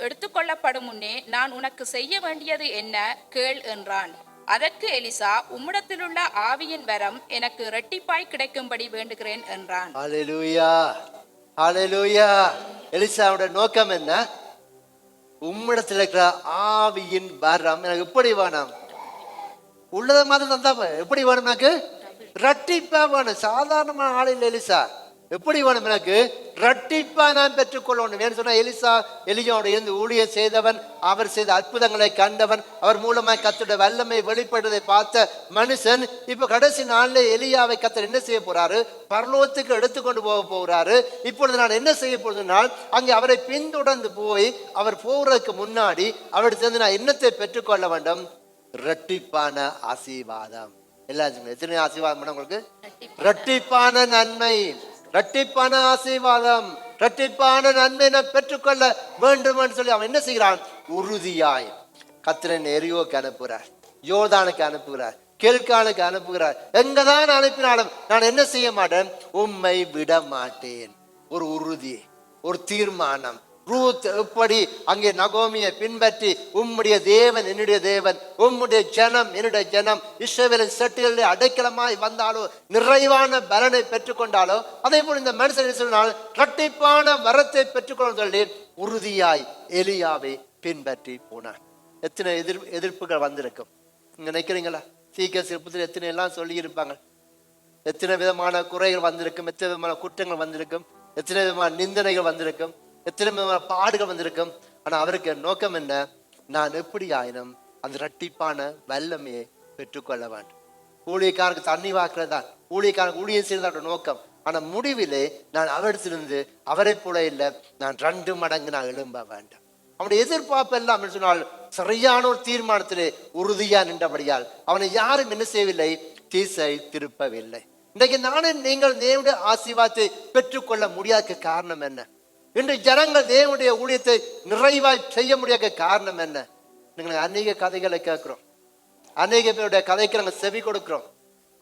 S3: எடுத்துக்கொள்ளப்படும் முன்னே நான் உனக்கு செய்ய வேண்டியது என்ன கேள் என்றான். அதற்கு எலிசா, உம்மிடத்திலுள்ள ஆவியின் வரம் எனக்கு இரட்டிப்பாய் கிடைக்கும்படி வேண்டுகிறேன் என்றான்.
S2: ஹல்லேலூயா, ஹல்லேலூயா. எலிசாவுடைய நோக்கம் என்ன? உம்மிடத்தில் இருக்கிற ஆவியின் வரம் எனக்கு எப்படி வேணும்? உள்ளத மாதிரி தந்தா எப்படி வேணும்? எனக்கு இரட்டிப்பா வேணும். சாதாரணமான ஆளில் எலிசா எப்படி வேணும்? எனக்கு இரட்டிப்பா நான் பெற்றுக்கொள்ளணும். ஏன்னு சொன்னா, எலியாவோட இருந்து ஊழியம் செய்தவன், அவர் செய்த அற்புதங்களை கண்டவன், அவர் மூலமாய் கர்த்தருடைய வல்லமை வெளிப்படுவதை பார்த்த மனுஷன். இப்ப கடைசி நாள்ல எலியாவை கர்த்தர் என்ன செய்ய போறாரு? பரலோகத்துக்கு எடுத்துக்கொண்டு போக போகிறாரு. இப்பொழுது நான் என்ன செய்ய போறதுனால், அங்கே அவரை பின்தொடர்ந்து போய் அவர் போறதுக்கு முன்னாடி அவர்கிட்ட சேர்ந்து நான் என்னத்தை பெற்றுக்கொள்ள வேண்டும்? இரட்டிப்பான ஆசீர்வாதம். எல்லாருக்கும் எத்தனை ஆசீர்வாதம் பண்ண உங்களுக்கு? இரட்டிப்பான நன்மை, இரட்டிப்பான ஆசீர்வாதம், இரட்டிப்பான நன்மை நான் பெற்றுக்கொள்ள வேண்டும் என்று சொல்லி அவன் என்ன செய்கிறான்? உறுதியாய் கர்த்தர் எரியோக்கு அனுப்புகிறார், யோர்தானுக்கு அனுப்புகிறார், கில்காலுக்கு அனுப்புகிறார். எங்கதான் அனுப்பினாலும் நான் என்ன செய்ய மாட்டேன்? உம்மை விட மாட்டேன். ஒரு உறுதி, ஒரு தீர்மானம். ரூத் எப்படி அங்கே நகோமியை பின்பற்றி, உம்முடைய தேவன் என்னுடைய தேவன், உம்முடைய ஜனம் என்னுடைய ஜனம், இஸ்ரவேலின் சட்டிகளிலே அடைக்கலமாய் வந்தாலோ நிறைவான பலனை பெற்றுக்கொண்டாலோ, அதே போல இந்த மனுஷன் சொன்னால் இரட்டிப்பான வரத்தை பெற்றுக்கொள்ள சொல்லி உறுதியாய் எலியாவை பின்பற்றி போனான். எத்தனை எதிர்ப்புகள் வந்திருக்கும் நீங்க நினைக்கிறீங்களா? தீர்க்கதரிசி எத்தனை எல்லாம் சொல்லி இருப்பாங்க, எத்தனை விதமான குறைகள் வந்திருக்கும், எத்தனை விதமான குற்றங்கள் வந்திருக்கும், எத்தனை விதமான நிந்தனைகள் வந்திருக்கும், எத்தனை விதமான பாடுகள் வந்திருக்கும். ஆனா அவருக்கு நோக்கம் என்ன? நான் எப்படி ஆயினும் அந்த இரட்டிப்பான வல்லமையை பெற்றுக்கொள்ள வேண்டும். ஊழியக்காரனுக்கு தண்ணி வாக்குறதா, ஊழியக்காரனுக்கு ஊழியம் செய்யறதோட நோக்கம். ஆனா முடிவிலே நான் அவரிடத்திலிருந்து அவரை போல இல்லை, நான் 2 மடங்கு நான் எழும்ப வேண்டும். அவனுடைய எதிர்பார்ப்பு எல்லாம் சொன்னால் சரியான ஒரு தீர்மானத்திலே உறுதியா நின்றபடியால் அவனை யாரும் என்ன செய்யவில்லை? திசை திருப்பவில்லை. இன்றைக்கு நானும் நீங்கள் தேவனுடைய ஆசீர்வாதத்தை பெற்றுக்கொள்ள முடியாத காரணம் என்ன? இன்று ஜனங்கள் தேவனுடைய ஊழியத்தை நிறைவாய் செய்ய முடியாத காரணம் என்ன? நீங்கள் அநேக கதைகளை கேட்கிறோம், அநேக பேருடைய கதைக்கு நாங்கள் செவி கொடுக்கிறோம்,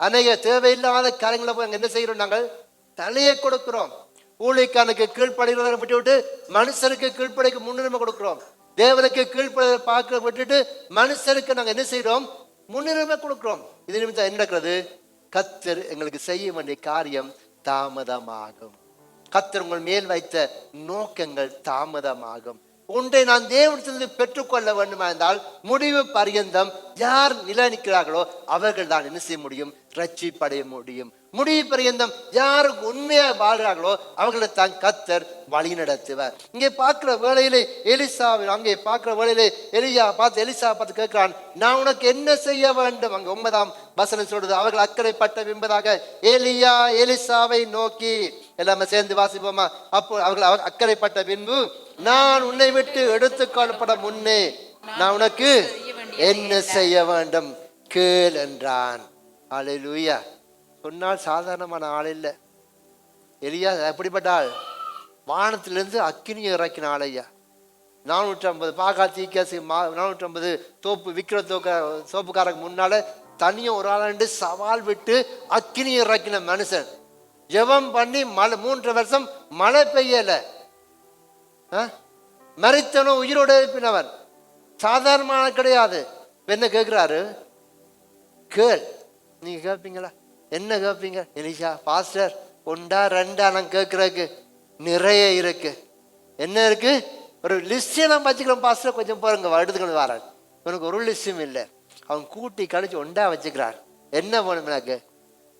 S2: அநேக தேவையில்லாத காரியங்களை போய் நாங்கள் என்ன செய்கிறோம்? நாங்கள் தலையை கொடுக்கிறோம். ஊழியக்காரனுக்கு கீழ்ப்படைகிறத விட்டு விட்டு மனுஷனுக்கு கீழ்ப்படைக்கு முன்னுரிமை கொடுக்கிறோம். தேவனுக்கு கீழ்ப்படை பார்க்க விட்டுட்டு மனுஷனுக்கு நாங்கள் என்ன செய்கிறோம்? முன்னுரிமை கொடுக்கிறோம். இது நிமித்தம் என்ன நடக்கிறது? கர்த்தர் எங்களுக்கு செய்ய வேண்டிய காரியம் தாமதமாகும். கர்த்தர் உங்கள் மேல் வைத்த நோக்கங்கள் தாமதமாகும். ஒன்றை நான் தேவனிடத்திலிருந்து பெற்றுக்கொள்ள வேண்டுமா என்றால் முடிவு பரியந்தம் யார் நிலைநிற்கிறார்களோ அவர்கள் தான் என்ன செய்ய முடியும்? ரட்சிப்படைய முடியும். முடிவு பரியந்தம் யார் உண்மையா வாழ்கிறார்களோ அவர்களை தான் கர்த்தர் வழி நடத்துவார். இங்கே பார்க்கிற வேளையிலே அங்கே பார்க்கிற வேளையிலே எலிசா பார்த்து கேட்கிறான், நான் உனக்கு என்ன செய்ய வேண்டும்? அங்க 9ஆம் வசனம் சொல்றது, அவர்கள் அக்கறைப்பட்ட பின்பதாக எலிசாவை நோக்கி, எல்லாமே சேர்ந்து வாசிப்போமா? அப்போ அவர்கள் அக்கறைப்பட்ட பின்பு, நான் உன்னை விட்டு எடுத்துக்கொள்ளப்பட முன்னே நான் உனக்கு என்ன செய்ய வேண்டும் கேள் என்றான். அல்லேலூயா. சொன்னால் சாதாரணமான ஆள் இல்லை. எலியா எப்படிப்பட்ட ஆள்? வானத்திலிருந்து அக்கினியை இறக்கின ஆளையா. 450 பாகா தீக்காசி 450 தோப்பு விற்கிற சோப்புக்காரங்க முன்னால தனியும் ஒரு ஆளாண்டு சவால் விட்டு அக்கினியை இறக்கின மனுஷன். ஜெபம் பண்ணி 3 வருஷம் மழை பெய்யல, மரித்தனும் உயிரோடு எழுப்பினவன். சாதாரணமான கிடையாது. என்ன கேட்கிறாரு? கேள். நீங்க கேட்பீங்களா? என்ன கேட்பீங்க? எலிசா பாஸ்டர் 1 2 நான் கேட்கறதுக்கு நிறைய இருக்கு. என்ன இருக்கு? ஒரு லிஸ்ட் நம்ம வச்சுக்கிறோம் பாஸ்டர், கொஞ்சம் போறங்க எடுத்துக்கொண்டு வரான். உனக்கு ஒரு லிஸ்டும் இல்லை. அவன் கூட்டி கழிச்சு 1 வச்சுக்கிறான். என்ன வேணும் எனக்கு?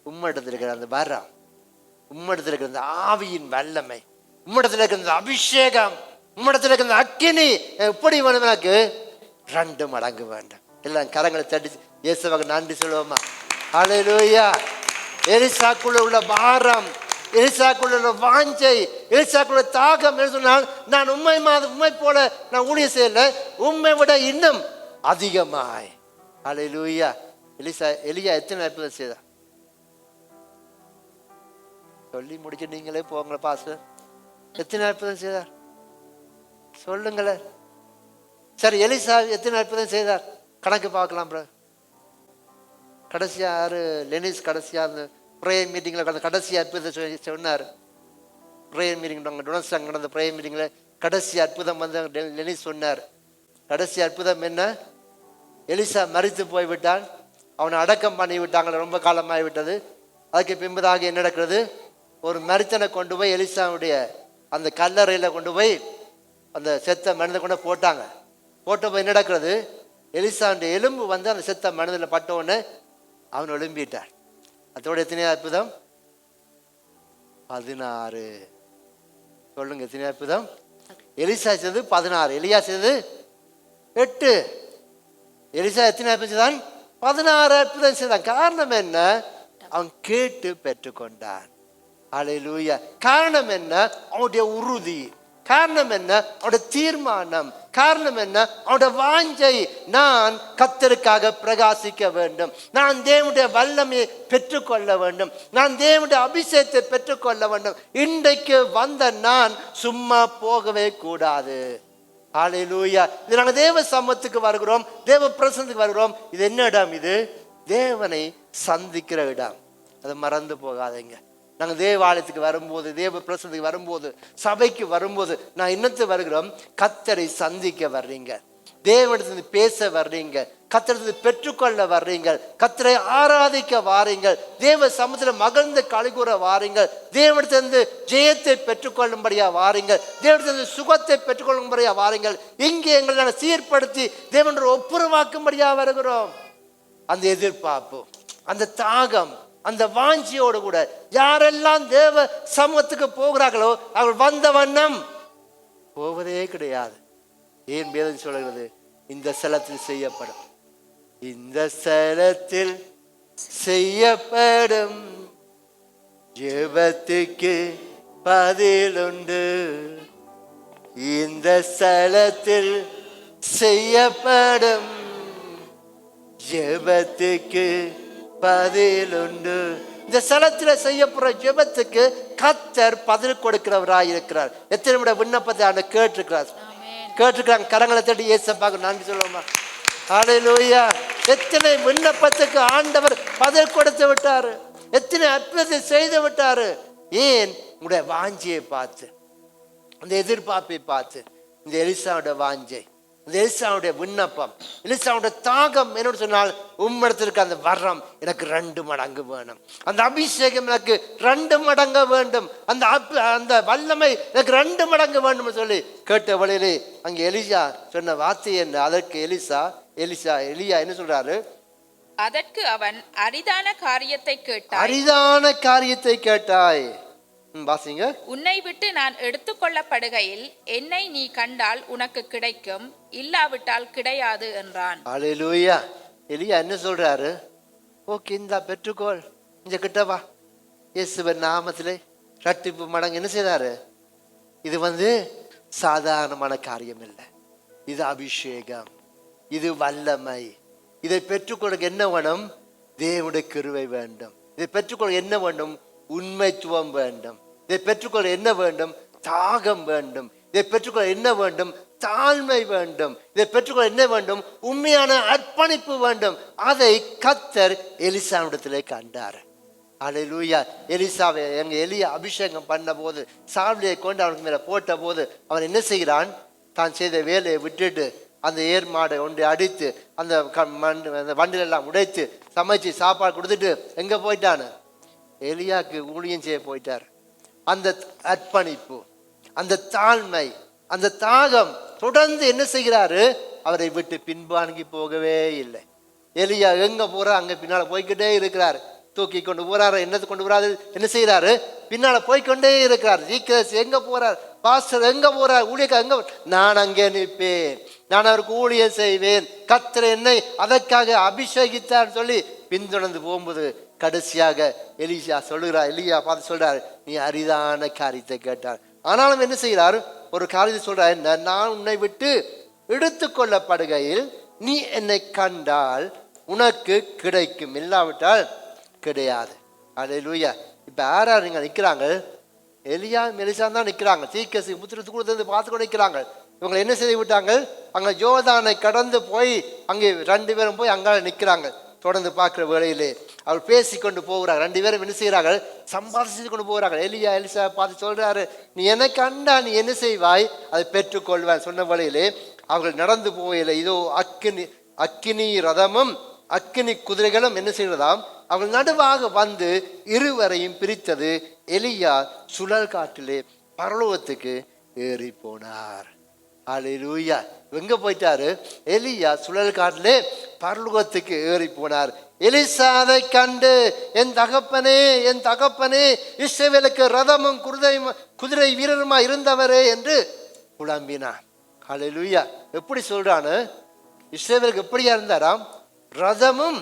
S2: உம்மடத்தில் இருக்கிற அந்த வரம், உம்மடத்தில் இருக்கிற அந்த ஆவியின் வல்லமை, உம்மிடத்தில் இருக்கிற அந்த அபிஷேகம், உம்மிடத்தில் இருக்கிற அந்த அக்கினி எப்படி வேணும் எனக்கு? 2 மடங்கு வேண்டும். எல்லாம் கரங்களை தட்டி இயேசுவுக்கு நன்றி சொல்லுவோமா? அல்லேலூயா. எலிசாக்குள்ள உள்ள பாரம், எலிசாக்குள்ள உள்ள வாஞ்சை, எலிசாக்குள்ள தாகம் என்று சொன்னால், நான் உண்மை போல நான் ஊழியம் செய்யல, உண்மை விட இன்னும் அதிகமாய். அல்லேலூயா. எலியா எத்தனை அற்புதம் செய்தார்? சொல்லி முடிச்சு நீங்களே போங்கள பாஸ்டர். எத்தனை அற்புதம் செய்தார் சொல்லுங்களேன். சரி, எலிசா எத்தனை அற்புதம் செய்தார்? கணக்கு பார்க்கலாம் ப்ரோ. கடைசியா யாரு? லெனிஸ் கடைசியா அந்த ப்ரேயர் மீட்டிங்ல கடைசி அற்புதத்தை சொன்னார். ப்ரேயர் மீட்டிங் டொனஸ்டாங் நடந்த ப்ரேயர் மீட்டிங்ல கடைசி அற்புதம் வந்து லெனிஸ் சொன்னார். கடைசி அற்புதம் என்ன? எலிசா மரித்து போய்விட்டான், அவனை அடக்கம் பண்ணி விட்டாங்க, ரொம்ப காலமாகி விட்டது. அதுக்கு பின்பதாக என்ன நடக்கிறது? ஒரு மரித்தனை கொண்டு போய் எலிசாவுடைய அந்த கல்லறையில கொண்டு போய் அந்த செத்த மனிதனை கொண்டு போட்டாங்க. போட்ட போய் என்ன நடக்கிறது? எலிசாவுடைய எலும்பு வந்து அந்த செத்த மனிதனில் பட்ட உடனே அவன் எழும்பிட்டார். அதோட எத்தனை அற்புதம்? 16. சொல்லுங்க, எத்தனை அற்புதம்? எலிசா செய்தது 16, எலியா செய்தது 8. எலிசா எத்தனை அற்புதம் செய்தான்? 16 அற்புதம் செய்தான். காரணம் என்ன? அவன் கேட்டு பெற்றுக்கொண்டான். அல்லேலூயா. காரணம் என்ன? அவனுடைய உறுதி. காரணம் என்ன? அவனுடைய தீர்மானம். காரணம் என்ன? அவனுடைய வாஞ்சை. நான் கர்த்தருக்காக பிரகாசிக்க வேண்டும், நான் தேவனுடைய வல்லமையை பெற்றுக்கொள்ள வேண்டும், நான் தேவனுடைய அபிஷேகத்தை பெற்றுக்கொள்ள வேண்டும். இன்றைக்கு வந்த நான் சும்மா போகவே கூடாது. அல்லேலூயா. இது நாங்கள் தேவ சமூகத்துக்கு வருகிறோம், தேவ பிரசன்னத்துக்கு வருகிறோம். இது என்ன இடம்? இது தேவனை சந்திக்கிற இடம். அதை மறந்து போகாதீங்க. நாங்கள் தேவாலயத்துக்கு வரும்போது, தேவ பிரசன்னத்துக்கு வரும்போது, சபைக்கு வரும்போது நான் இன்னத்து வருகிறோம். கர்த்தரை சந்திக்க வர்றீங்க, தேவனிடத்திலிருந்து பேச வர்றீங்க, கர்த்தரிடத்திலிருந்து பெற்றுக்கொள்ள வர்றீங்க, கர்த்தரை ஆராதிக்க வாரீங்கள், தேவ சமூகத்தில் மகிழ்ந்து களிகூற வாரீங்கள், தேவனிடத்திலிருந்து ஜெயத்தை பெற்றுக்கொள்ளும்படியா வாரீங்கள், தேவனிடத்திலிருந்து சுகத்தை பெற்றுக்கொள்ளும்படியா வாரீங்கள். இங்கே எங்களை நாங்கள் சீர்படுத்தி தேவனுடைய ஒப்புரவாக்கும்படியா வருகிறோம். அந்த எதிர்பார்ப்பு, அந்த தாகம், அந்த வாஞ்சியோடு கூட யாரெல்லாம் தேவ சமூகத்துக்கு போகிறார்களோ அவர்கள் வந்த வண்ணம் போவதே கிடையாது. ஏன் வேதம் சொல்கிறது? இந்த ஸ்தலத்தில் செய்யப்படும், இந்த ஸ்தலத்தில் செய்யப்படும் ஜெபத்துக்கு பதிலுண்டு. இந்த ஸ்தலத்தில் செய்யப்படும் ஜெபத்துக்கு பதிலுண்டு. இந்த ஸ்தலத்தில் செய்யப்படுற ஜெபத்துக்கு கர்த்தர் பதில் கொடுக்கிறவராய் இருக்கிறார். எத்தனை விட விண்ணப்பத்தை ஆண்டு கேட்டிருக்கிறார், கேட்டிருக்கிறாங்க. கரங்களை தட்டி இயேசுவுக்கு நன்றி சொல்லுவோமா? ஹல்லேலூயா. எத்தனை விண்ணப்பத்துக்கு ஆண்டவர் பதில் கொடுத்து விட்டாரு, எத்தனை அற்புதத்தை செய்து விட்டாரு. ஏன்? உங்களுடைய வாஞ்சியை பார்த்து, அந்த எதிர்பார்ப்பை பார்த்து. இந்த எலிசாவுடைய வாஞ்சை, இந்த எலிசாவுடைய விண்ணப்பம், எலிசாவுடைய தாகம் என்னோட சொன்னால், உம்மிடத்திற்கு அந்த வரம் எனக்கு 2 மடங்கு வேணும், அந்த அபிஷேகம் எனக்கு 2 மடங்கு வேண்டும், அந்த வல்லமை எனக்கு 2 மடங்கு வேண்டும் சொல்லி கேட்ட வழியிலே அங்கே எலியா சொன்ன வார்த்தை என்ன? அதற்கு எலியா என்ன சொல்றாரு?
S3: அதற்கு அவன், அரிதான காரியத்தை கேட்டாய்.
S2: அரிதான காரியத்தை கேட்டாய். வாசிங்க. உன்னை
S3: விட்டு நான் எடுத்துக்கொள்ளப்படுகையில் என்னை நீ கண்டால் உனக்கு கிடைக்கும், இல்லாவிட்டால் கிடையாது என்றான்.
S2: ஹல்லேலூயா. எலியா என்ன சொல்றாரு? ஓகே, இந்த பெற்றுக்கோள், இங்க கிட்ட வா, இயேசுவின் நாமத்திலே இரட்டிப்பு மடங்கு என்ன செய்றாரு? இது சாதாரணமான காரியம் இல்லை, இது அபிஷேகம், இது வல்லமை. இதை பெற்றுக்கொள்ள என்ன வேணும்? தேவனுடைய கிருபை வேண்டும். இதை பெற்றுக்கொள்ள என்ன வேண்டும்? உண்மைத்துவம் வேண்டும். இதை பெற்றுக்கொள்ள என்ன வேண்டும்? தாகம் வேண்டும். இதை பெற்றுக்கொள்ள என்ன வேண்டும்? தாழ்மை வேண்டும். இதை பெற்றுக்கொள்ள என்ன வேண்டும்? உண்மையான அர்ப்பணிப்பு வேண்டும். அதை கர்த்தர் எலிசாவிடத்திலே கண்டார். ஹல்லேலூயா. எலிசாவை எலியா அபிஷேகம் பண்ண போது, சால்வையை கொண்டு அவனுக்கு மேல போட்ட போது, அவன் என்ன செய்கிறான்? தான் செய்த வேலையை விட்டுட்டு அந்த ஏர் மாடை ஒன்று அடித்து அந்த வண்டிலெல்லாம் உடைத்து சமைச்சு சாப்பாடு கொடுத்துட்டு எங்க போயிட்டான்னு? எலியாக்கு ஊழியம் செய்ய போயிட்டார். அந்த அர்ப்பணிப்பு, அந்த தாழ்மை, அந்த தாகம் தொடர்ந்து என்ன செய்கிறாரு? அவரை விட்டு பின்வாங்கி போகவே இல்லை. எலியா எங்க போறா அங்க பின்னால போய்கிட்டே இருக்கிறார். தூக்கி கொண்டு போறாரு, என்னது கொண்டு போறாரு, என்ன செய்யறாரு? பின்னால போய்கொண்டே இருக்கிறார். எங்க போறார்? பாஸ்டர் எங்க போறார்? ஊழியக்கார எங்க? நான் அங்கே நிற்பேன், நான் அவருக்கு ஊழியம் செய்வேன், கர்த்தர் என்னை அதற்காக அபிஷேகித்தார் சொல்லி பின்தொடர்ந்து போகும்போது கடைசியாக எலியா பார்த்து சொல்றாரு, நீ அரிதான காரியத்தை கேட்டார். ஆனாலும் என்ன செய்கிறார்? ஒரு காரியத்தை சொல்றாரு, நான் உன்னை விட்டு எடுத்துக்கொள்ளப்படுகையில் நீ என்னை கண்டால் உனக்கு கிடைக்கும், இல்லாவிட்டால் கிடையாது. ஹல்லேலூயா. இப்ப யார் இங்க நிக்கிறாங்க? எலியா எலிசா தான் நிக்கிறாங்க. தீர்க்கதரிசி புத்திரத்து பார்த்து கொண்டு நிற்கிறாங்க. இவங்களை என்ன செய்து விட்டாங்க? அங்க யோர்தானை கடந்து போய் அங்கே 2 பேரும் போய் அங்கால நிற்கிறாங்க. தொடர்ந்து பார்க்கிற வேளையிலே அவர் பேசி கொண்டு போகிறார். 2 பேரும் என்ன செய்கிறார்கள்? சம்பாதிச்சு கொண்டு போகிறார்கள். எலிசா பார்த்து சொல்றாரு, நீ எனக்கு கண்டா நீ என்ன செய்வாய்? அதை பெற்றுக்கொள்வாய் சொன்ன வேளையிலே அவர்கள் நடந்து போகல. இதோ அக்கினி ரதமும் அக்கினி குதிரைகளும் என்ன செய்கிறதாம்? அவர்கள் நடுவாக வந்து இருவரையும் பிரித்தது. எலியா சுழல் காற்றிலே பரலோகத்துக்கு ஏறி போனார். ஹல்லேலூயா. எங்க போயிட்டாரு? எலியா சுழல் காட்டிலே பரலோகத்துக்கு ஏறி போனார். எலிசாவை கண்டு, என் தகப்பனே, இஸ்ரவேலுக்கு ரதமும் குதிரை வீரருமா இருந்தவரே என்று புலம்பினார். ஹல்லேலூயா. எப்படி சொல்றான்னு? இஸ்ரவேலுக்கு எப்படியா இருந்தாராம்? ரதமும்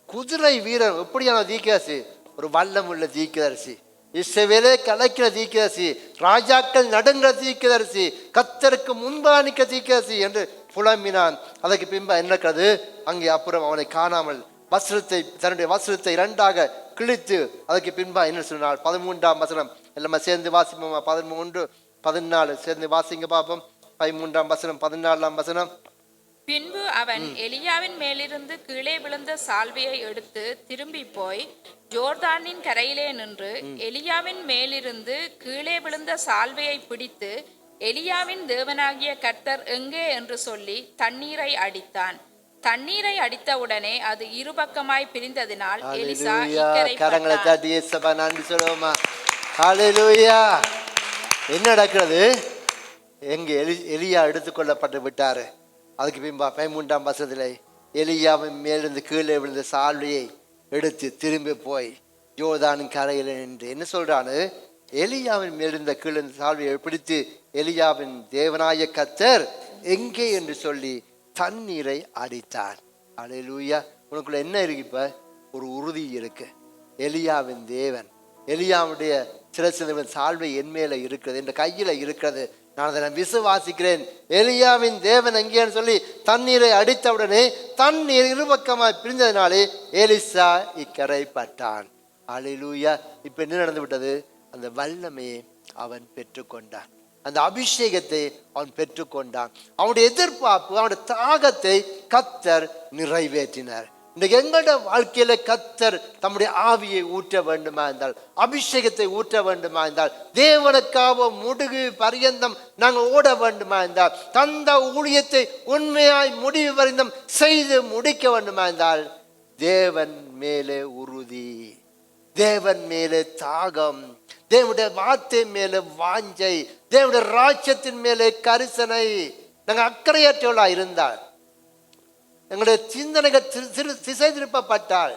S2: குதிரை வீரர். எப்படியான தீர்க்கதரிசி? ஒரு வல்லம் உள்ள தீர்க்கதரிசி, இஸ்ரவேலை கலைக்கிற தீர்க்கதரிசி, ராஜாக்கள் நடுங்கிற தீர்க்கதரிசி, கர்த்தருக்கு முன்பாக நிற்க தீர்க்கதரிசி என்று புலம்பினான். அதற்கு பின்பு என்னக்கிறது? அங்கே அப்புறம் அவனை காணாமல் தன்னுடைய வஸ்திரத்தை 2ஆக கிழித்து அதற்கு பின்பா என்ன சொன்னால் 13ஆம் வசனம் எல்லாமே சேர்ந்து வாசிப்போமா? 13, 14 சேர்ந்து வாசிங்க பார்ப்போம். 13ஆம் வசனம், 14ஆம் வசனம்.
S3: பின்பு அவன் எலியாவின் மேலிருந்து கீழே விழுந்த சால்வையை எடுத்து திரும்பி போய் ஜோர்தானின் கரையிலே நின்று எலியாவின் மேலிருந்து கீழே விழுந்த சால்வையை பிடித்து, எலியாவின் தேவனாகிய கர்த்தர் எங்கே என்று சொல்லி தண்ணீரை அடித்தான். தண்ணீரை அடித்தவுடனே அது இருபக்கமாய் பிரிந்ததினால் எலிசா
S2: என்ன நடக்கிறது? எங்க எலியா எடுத்துக்கொள்ளப்பட்டு விட்டாரு. அதுக்கு பின்பா 13ஆம் வசனத்திலே எலியாவின் மேலிருந்து கீழே விழுந்த சால்வையை எடுத்து திரும்பி போய் யோர்தானின் கரையில் நின்று என்ன சொல்றான்னு? எலியாவின் மேலிருந்த கீழே சால்வையை பிடித்து எலியாவின் தேவனாய கர்த்தர் எங்கே என்று சொல்லி தண்ணீரை அடித்தான். ஹல்லேலூயா. உனக்குள்ள என்ன இருக்கு? இப்ப ஒரு உறுதி இருக்கு. எலியாவின் தேவன், எலியாவுடைய சில சால்வை என் மேல இருக்கிறது, என் கையில இருக்கிறது, நான் அதை விசுவாசிக்கிறேன். எலியாவின் தேவன் எங்கேன்னு சொல்லி தண்ணீரை அடித்தவுடனே தண்ணீர் இருபக்கமாய் பிரிந்ததினாலே எலிசா இக்கரைப்பட்டான். ஹல்லேலூயா. இப்ப என்ன நடந்து விட்டது? அந்த வல்லமையை அவன் பெற்றுக்கொண்டான், அந்த அபிஷேகத்தை அவன் பெற்றுக்கொண்டான். அவனுடைய எதிர்பார்ப்பு, அவனுடைய தாகத்தை கர்த்தர் நிறைவேற்றினார். இன்றைக்கு எங்களோட வாழ்க்கையில கர்த்தர் தம்முடைய ஆவியை ஊற்ற வேண்டுமா இருந்தால், அபிஷேகத்தை ஊற்ற வேண்டுமா இருந்தால், தேவனுக்காக முடுகு பரியந்தம் நாங்கள் ஓட வேண்டுமா இருந்தால், தந்த ஊழியத்தை உண்மையாய் முடிவு பரியந்தம் செய்து முடிக்க வேண்டுமா இருந்தால், தேவன் மேலே உறுதி, தேவன் மேலே தாகம், தேவனுடைய வார்த்தை மேலே வாஞ்சை, தேவனுடைய ராஜ்யத்தின் மேலே கரிசனை, நாங்கள் அக்கறையற்றவர்களா இருந்தால், எங்களுடைய சிந்தனைகள் திசை திருப்பப்பட்டால்,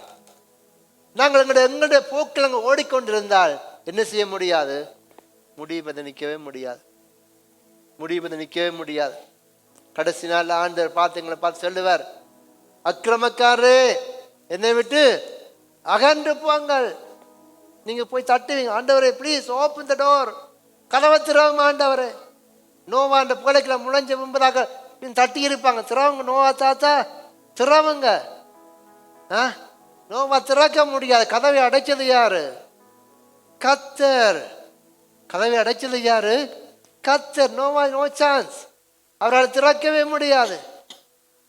S2: நாங்கள் எங்களுடைய போக்கில் நாங்கள் ஓடிக்கொண்டிருந்தால் என்ன செய்ய முடியாது? முடிவு நிற்கவே முடியாது, முடிவு நிற்கவே முடியாது. கடைசி நாள் ஆண்டவர் எங்களை பார்த்து சொல்லுவார், அக்கிரமக்காரே என்னை விட்டு அகன்று போங்கள். நீங்க போய் தட்டுவீங்க, ஆண்டவரே ப்ளீஸ் ஓப்பன் த டோர், கதவை திறவுங்க ஆண்டவரே. நோவா அந்த புகழைக்குள்ள முளைஞ்ச முன்பதாக தட்டி இருப்பாங்க, திறவுங்க நோவா தாத்தா திறவுங்க. நோவா திறக்க முடியாது, கதவை அடைச்சது யாரு? கர்த்தர். கதவை அடைச்சது யாரு? கர்த்தர். நோவா நோ சான்ஸ், அவரால் திறக்கவே முடியாது.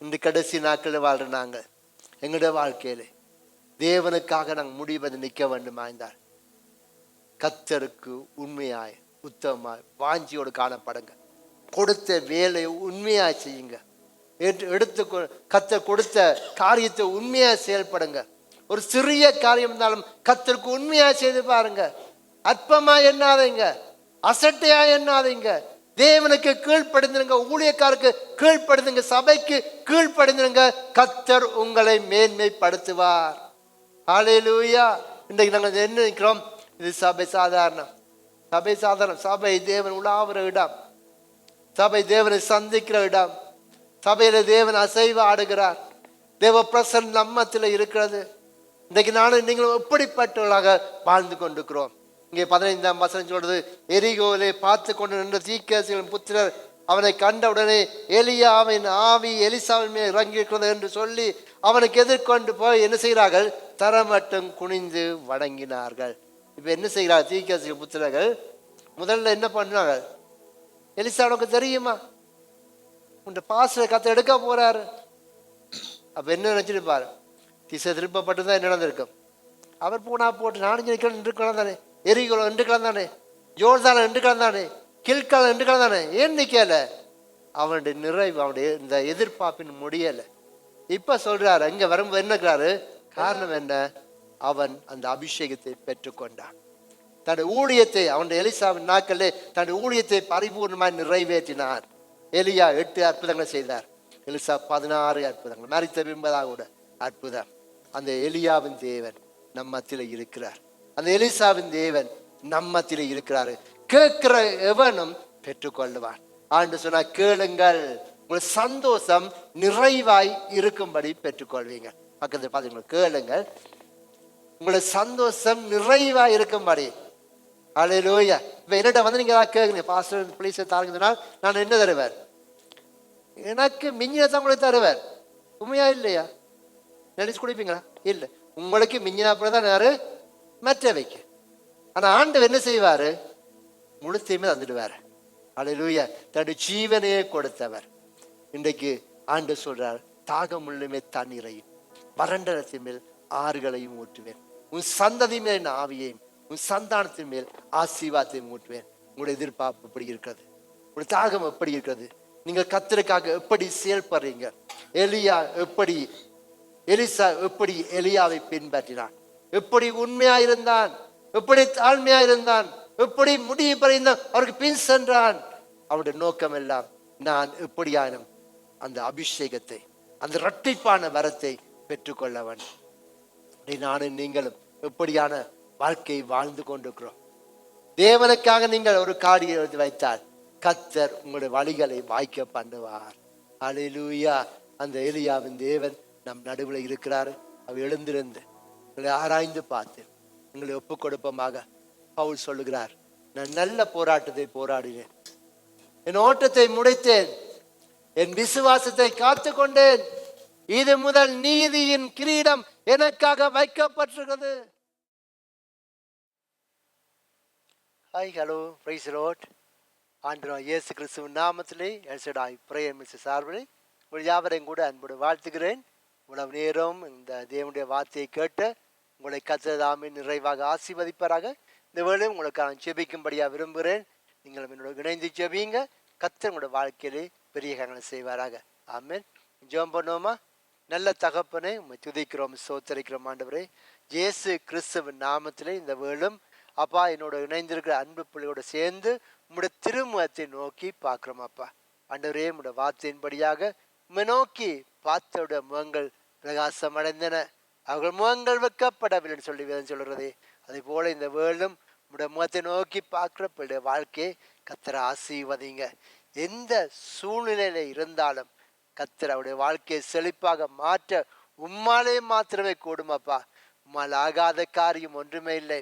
S2: இந்த கடைசி நாட்களில் வாழ்ற நாங்கள் எங்களுடைய வாழ்க்கையில தேவனுக்காக நாங்கள் முடிவது நிற்க வேண்டுமா இருந்தால், கர்த்தருக்கு உண்மையாய் உத்தமமாய் வாஞ்சியோடு காணப்படுங்க. கொடுத்த வேலையை உண்மையாய் செய்யுங்க. எடுத்து கர்த்தர் கொடுத்த காரியத்தை உண்மையா செயல்படுங்க. ஒரு சிறிய காரியம் இருந்தாலும் கர்த்தருக்கு உண்மையா செய்து பாருங்க. அற்பமா எண்ணாதீங்க, அசட்டையா எண்ணாதீங்க. தேவனுக்கு கீழ்ப்படிந்துருங்க, ஊழியக்காருக்கு கீழ்ப்படிந்துங்க, சபைக்கு கீழ்ப்படிந்துருங்க. கர்த்தர் உங்களை மேன்மைப்படுத்துவார். ஹல்லேலூயா. இன்றைக்கு நாங்கள் என்ன நினைக்கிறோம்? இது சபை சாதாரணம், சபை சாதாரணம். சபை தேவன் உலாவுற இடம், சபை தேவனை சந்திக்கிற இடம், சபையில தேவன் அசைவ ஆடுகிறார், தேவ பிரசன்னம் நம்மத்தில் இருக்கிறது. இன்றைக்கு நானும் நீங்களும் எப்படிப்பட்டவர்களாக வாழ்ந்து கொண்டிருக்கிறோம்? இங்கே 15ஆம் வசனம் சொல்றது, எரிகோவிலே பார்த்து கொண்டு நின்ற தீர்க்கதரிசிகளின் புத்திரர் அவனை கண்டவுடனே எலியாவின் ஆவி எலிசாவின் மேல் இறங்கி இருக்கிறது என்று சொல்லி அவனுக்கு எதிர்கொண்டு போய் என்ன செய்கிறார்கள்? தரமட்டும் குனிந்து வணங்கினார்கள். இப்ப என்ன செய்கிறார்கள் தீர்க்கதரிசிகளின் புத்திரர்கள்? முதல்ல என்ன பண்ணாங்க? எலிசா உனக்கு தெரியுமா, உன் பாச கத்தை எடுக்க போறாரு. அப்ப என்ன நினைச்சிருப்பாரு? திசை திருப்பப்பட்டுதான் என்ன நடந்திருக்கும்? அவர் போனா போட்டு, நானும் நிற்கலாம் தானே, எரிகுலம் ரெண்டு கிழம் தானே, ஜோர்தான ரெண்டு கிழம் தானே, கில்காலம் ரெண்டு கிழம் தானே, ஏன் நிக்கல? அவனுடைய நிறைவு, அவனுடைய இந்த எதிர்பார்ப்பின் முடியல. இப்ப சொல்றாரு, அங்க வரும்போது என்னக்கிறாரு? காரணம் என்ன? அவன் அந்த அபிஷேகத்தை பெற்றுக்கொண்டான். தன்னுடைய ஊழியத்தை, அவனுடைய எலிசாவின் நாட்களே தன்னுடைய ஊழியத்தை பரிபூர்ணமாய் நிறைவேற்றினான். எலியா 8 அற்புதங்களை செய்தார், எலிசா 16 அற்புதங்கள், மரித்த பின்பதாக கூட அற்புதம். அந்த எலியாவின் தேவன் நம்மத்தில இருக்கிறார், அந்த எலிசாவின் தேவன் நம்மத்தில இருக்கிறாரு. கேட்கிற எவனும் பெற்றுக்கொள்ளுவான். ஆண்டு சொன்னா, கேளுங்கள், உங்கள் சந்தோஷம் நிறைவாய் இருக்கும்படி பெற்றுக்கொள்வீங்க. பக்கத்தில் பார்த்தீங்களா? கேளுங்கள், உங்களுடைய சந்தோஷம் நிறைவாய் இருக்கும்படி. ஹல்லேலூயா. இப்ப என்னட்ட வந்து நீங்க கேட்குறீங்க, பாஸ்டர் ப்ளீஸ் தாருங்கன்னா நான் என்ன தருவேன்? எனக்கு மிஞ்சினதான் உங்களுக்கு தருவேன். உண்மையா இல்லையா? நினைச்சு குடிப்பீங்களா? இல்லை. உங்களுக்கு மிஞ்சினா தான் யாரு? மற்றவைக்கு. ஆனா ஆண்டவர் என்ன செய்வாரு? முழுத்தையுமே தந்துடுவாரு. ஹல்லேலூயா. தன்னுடைய ஜீவனையே கொடுத்தவர். இன்றைக்கு ஆண்டவர் சொல்றார், தாகம் உள்ளமே தண்ணீரையும் வறண்ட நிலத்தின் மேல் ஆறுகளையும் ஊற்றுவேன், உன் சந்ததி மேல் ஆவியையும் உன் சந்தானத்தின் மேல் ஆசீர்வாதத்தையும் ஊற்றுவேன். உங்களுடைய எதிர்பார்ப்பு எப்படி இருக்கிறது? உங்களுடைய தாகம் எப்படி இருக்கிறது? நீங்கள் கர்த்தருக்காக எப்படி செயல்படுறீங்க? எலிசா எப்படி எலியாவை பின்பற்றினான்? எப்படி உண்மையா இருந்தான்? எப்படி தாழ்மையா இருந்தான்? எப்படி முடிவு பறிந்தான்? அவருக்கு பின் சென்றான். அவருடைய நோக்கம் எல்லாம், நான் எப்படியான அந்த அபிஷேகத்தை, அந்த இரட்டிப்பான வரத்தை பெற்றுக்கொள்ளவன். நானும் நீங்களும் எப்படியான வாழ்க்கையை வாழ்ந்து கொண்டிருக்கிறோம்? தேவனுக்காக நீங்கள் ஒரு காரியம் வைத்தால் கர்த்தர் உங்களுடைய வழிகளை வாய்க்க பண்ணுவார். ஹல்லேலூயா. அந்த எலியாவின் தேவன் நம் நடுவில் இருக்கிறாரு. அவர் எழுந்திருந்து உங்களை ஆராய்ந்து பார்த்து உங்களை ஒப்புக் கொடுப்பமாக பவுல் சொல்லுகிறார், நான் நல்ல போராட்டத்தை போராடினேன், என் ஓட்டத்தை முடித்தேன், என் விசுவாசத்தை காத்து கொண்டேன். இது முதல் நீதியின் கிரீடம் எனக்காக வைக்கப்பட்டிருக்கிறது. Hi hello price Lord. ஆண்டவராகிய இயேசு கிறிஸ்துவின் நாமத்திலே எல்சடாய் பிரேயர் மிஸ் சார்பில் உங்கள் யாவரையும் கூட அன்போடு வாழ்த்துகிறேன். இவ்வளவு நேரம் இந்த தேவனுடைய வார்த்தையை கேட்டு உங்களை கர்த்தர் நிறைவாக ஆசீர்வதிப்பாராக. இந்த வேளையும் உங்களுக்கு நான் ஜெபிக்கும்படியாக விரும்புகிறேன். நீங்கள் என்னோட இணைந்து ஜெபிங்க. கர்த்தர் உங்களோட வாழ்க்கையிலே பெரிய காரியங்களை செய்வாராக. ஆமென். ஜெபம் பண்ணுவோமா? நல்ல தகப்பனே, உம்மை துதிக்கிறோம், ஸ்தோத்திரிக்கிறோம் ஆண்டவரே. இயேசு கிறிஸ்துவின் நாமத்திலே இந்த வேளும் அப்பா என்னோட இணைந்திருக்கிற அன்பு பிள்ளையோட சேர்ந்து உம்முடைய திருமுகத்தை நோக்கி பார்க்குறோம் அப்பா. ஆண்டவரே, உம்முடைய வார்த்தையின்படியாக உம்மை நோக்கி பார்த்தோட முகங்கள் பிரகாசம் அடைந்தன, அவர்கள் முகங்கள் வைக்கப்படவில்லைன்னு சொல்லி வேதம் சொல்கிறதே. அதே போல இந்த வேளும் உம்முடைய முகத்தை நோக்கி பார்க்குற பிள்ளைய வாழ்க்கையை கர்த்தரை ஆசீர்வதிங்க. எந்த சூழ்நிலையில இருந்தாலும் கர்த்தர் அவருடைய வாழ்க்கையை செழிப்பாக மாற்ற உம்மாலே மாத்திரமே கூடுமாப்பா. உம்மால் ஆகாத காரியம் ஒன்றுமே இல்லை.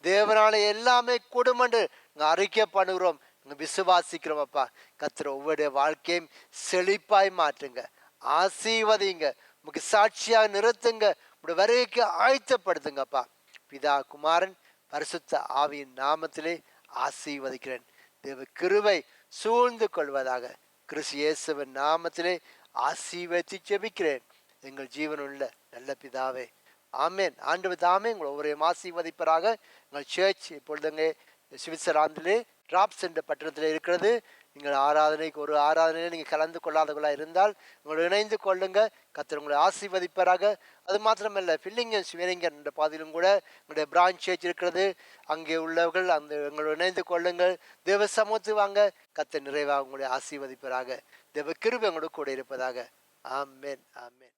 S2: தேவனால எல்லாமே கூடும் என்று அறிக்கை பண்ணுகிறோம், விசுவாசிக்கிறோம் அப்பா. கர்த்தர் ஒவ்வொரு வாழ்க்கையும் செழிப்பாய் மாற்றுங்க, ஆசீர்வதிங்க, உங்களுக்கு சாட்சியாக நிறுத்துங்க, உங்களுடைய வருகைக்கு ஆயத்தப்படுத்துங்கப்பா. பிதா குமாரன் பரிசுத்த ஆவியின் நாமத்திலே ஆசீர்வதிக்கிறேன். தேவ கிருபை சூழ்ந்து கொள்வதாக. கிறிஸ்து இயேசுவின் நாமத்திலே ஆசீர்வதித்து ஜெபிக்கிறேன் எங்கள் ஜீவனுள்ள நல்ல பிதாவே, ஆமேன். ஆண்டவர் தாமே உங்களை ஒவ்வொரு ஆசீர்வதிப்பராக. எங்கள் சர்ச் இப்பொழுதுங்க சுவிட்சர்லாந்திலே டிராப்ஸ் என்ற பட்டணத்தில் இருக்கிறது. நீங்கள் ஒரு ஆராதனையில் நீங்கள் கலந்து கொள்ளாதவர்களாக இருந்தால் உங்களை இணைந்து கொள்ளுங்க. கர்த்தர் உங்களை ஆசீர்வதிப்பராக. அது மாத்திரமல்ல, ஃபில்லிங்கன் ஸ்வேரிங்கன் என்ற பாதையிலும் கூட உங்களுடைய பிரான்ச் சர்ச் இருக்கிறது. அங்கே உள்ளவர்கள் எங்களோட இணைந்து கொள்ளுங்கள். தேவ சமூகத்து வாங்க. கர்த்தர் நிறைவாக உங்களை ஆசீர்வதிப்பராக. தேவ கிருபை உங்களோட கூட இருப்பதாக. ஆமென், ஆமென்.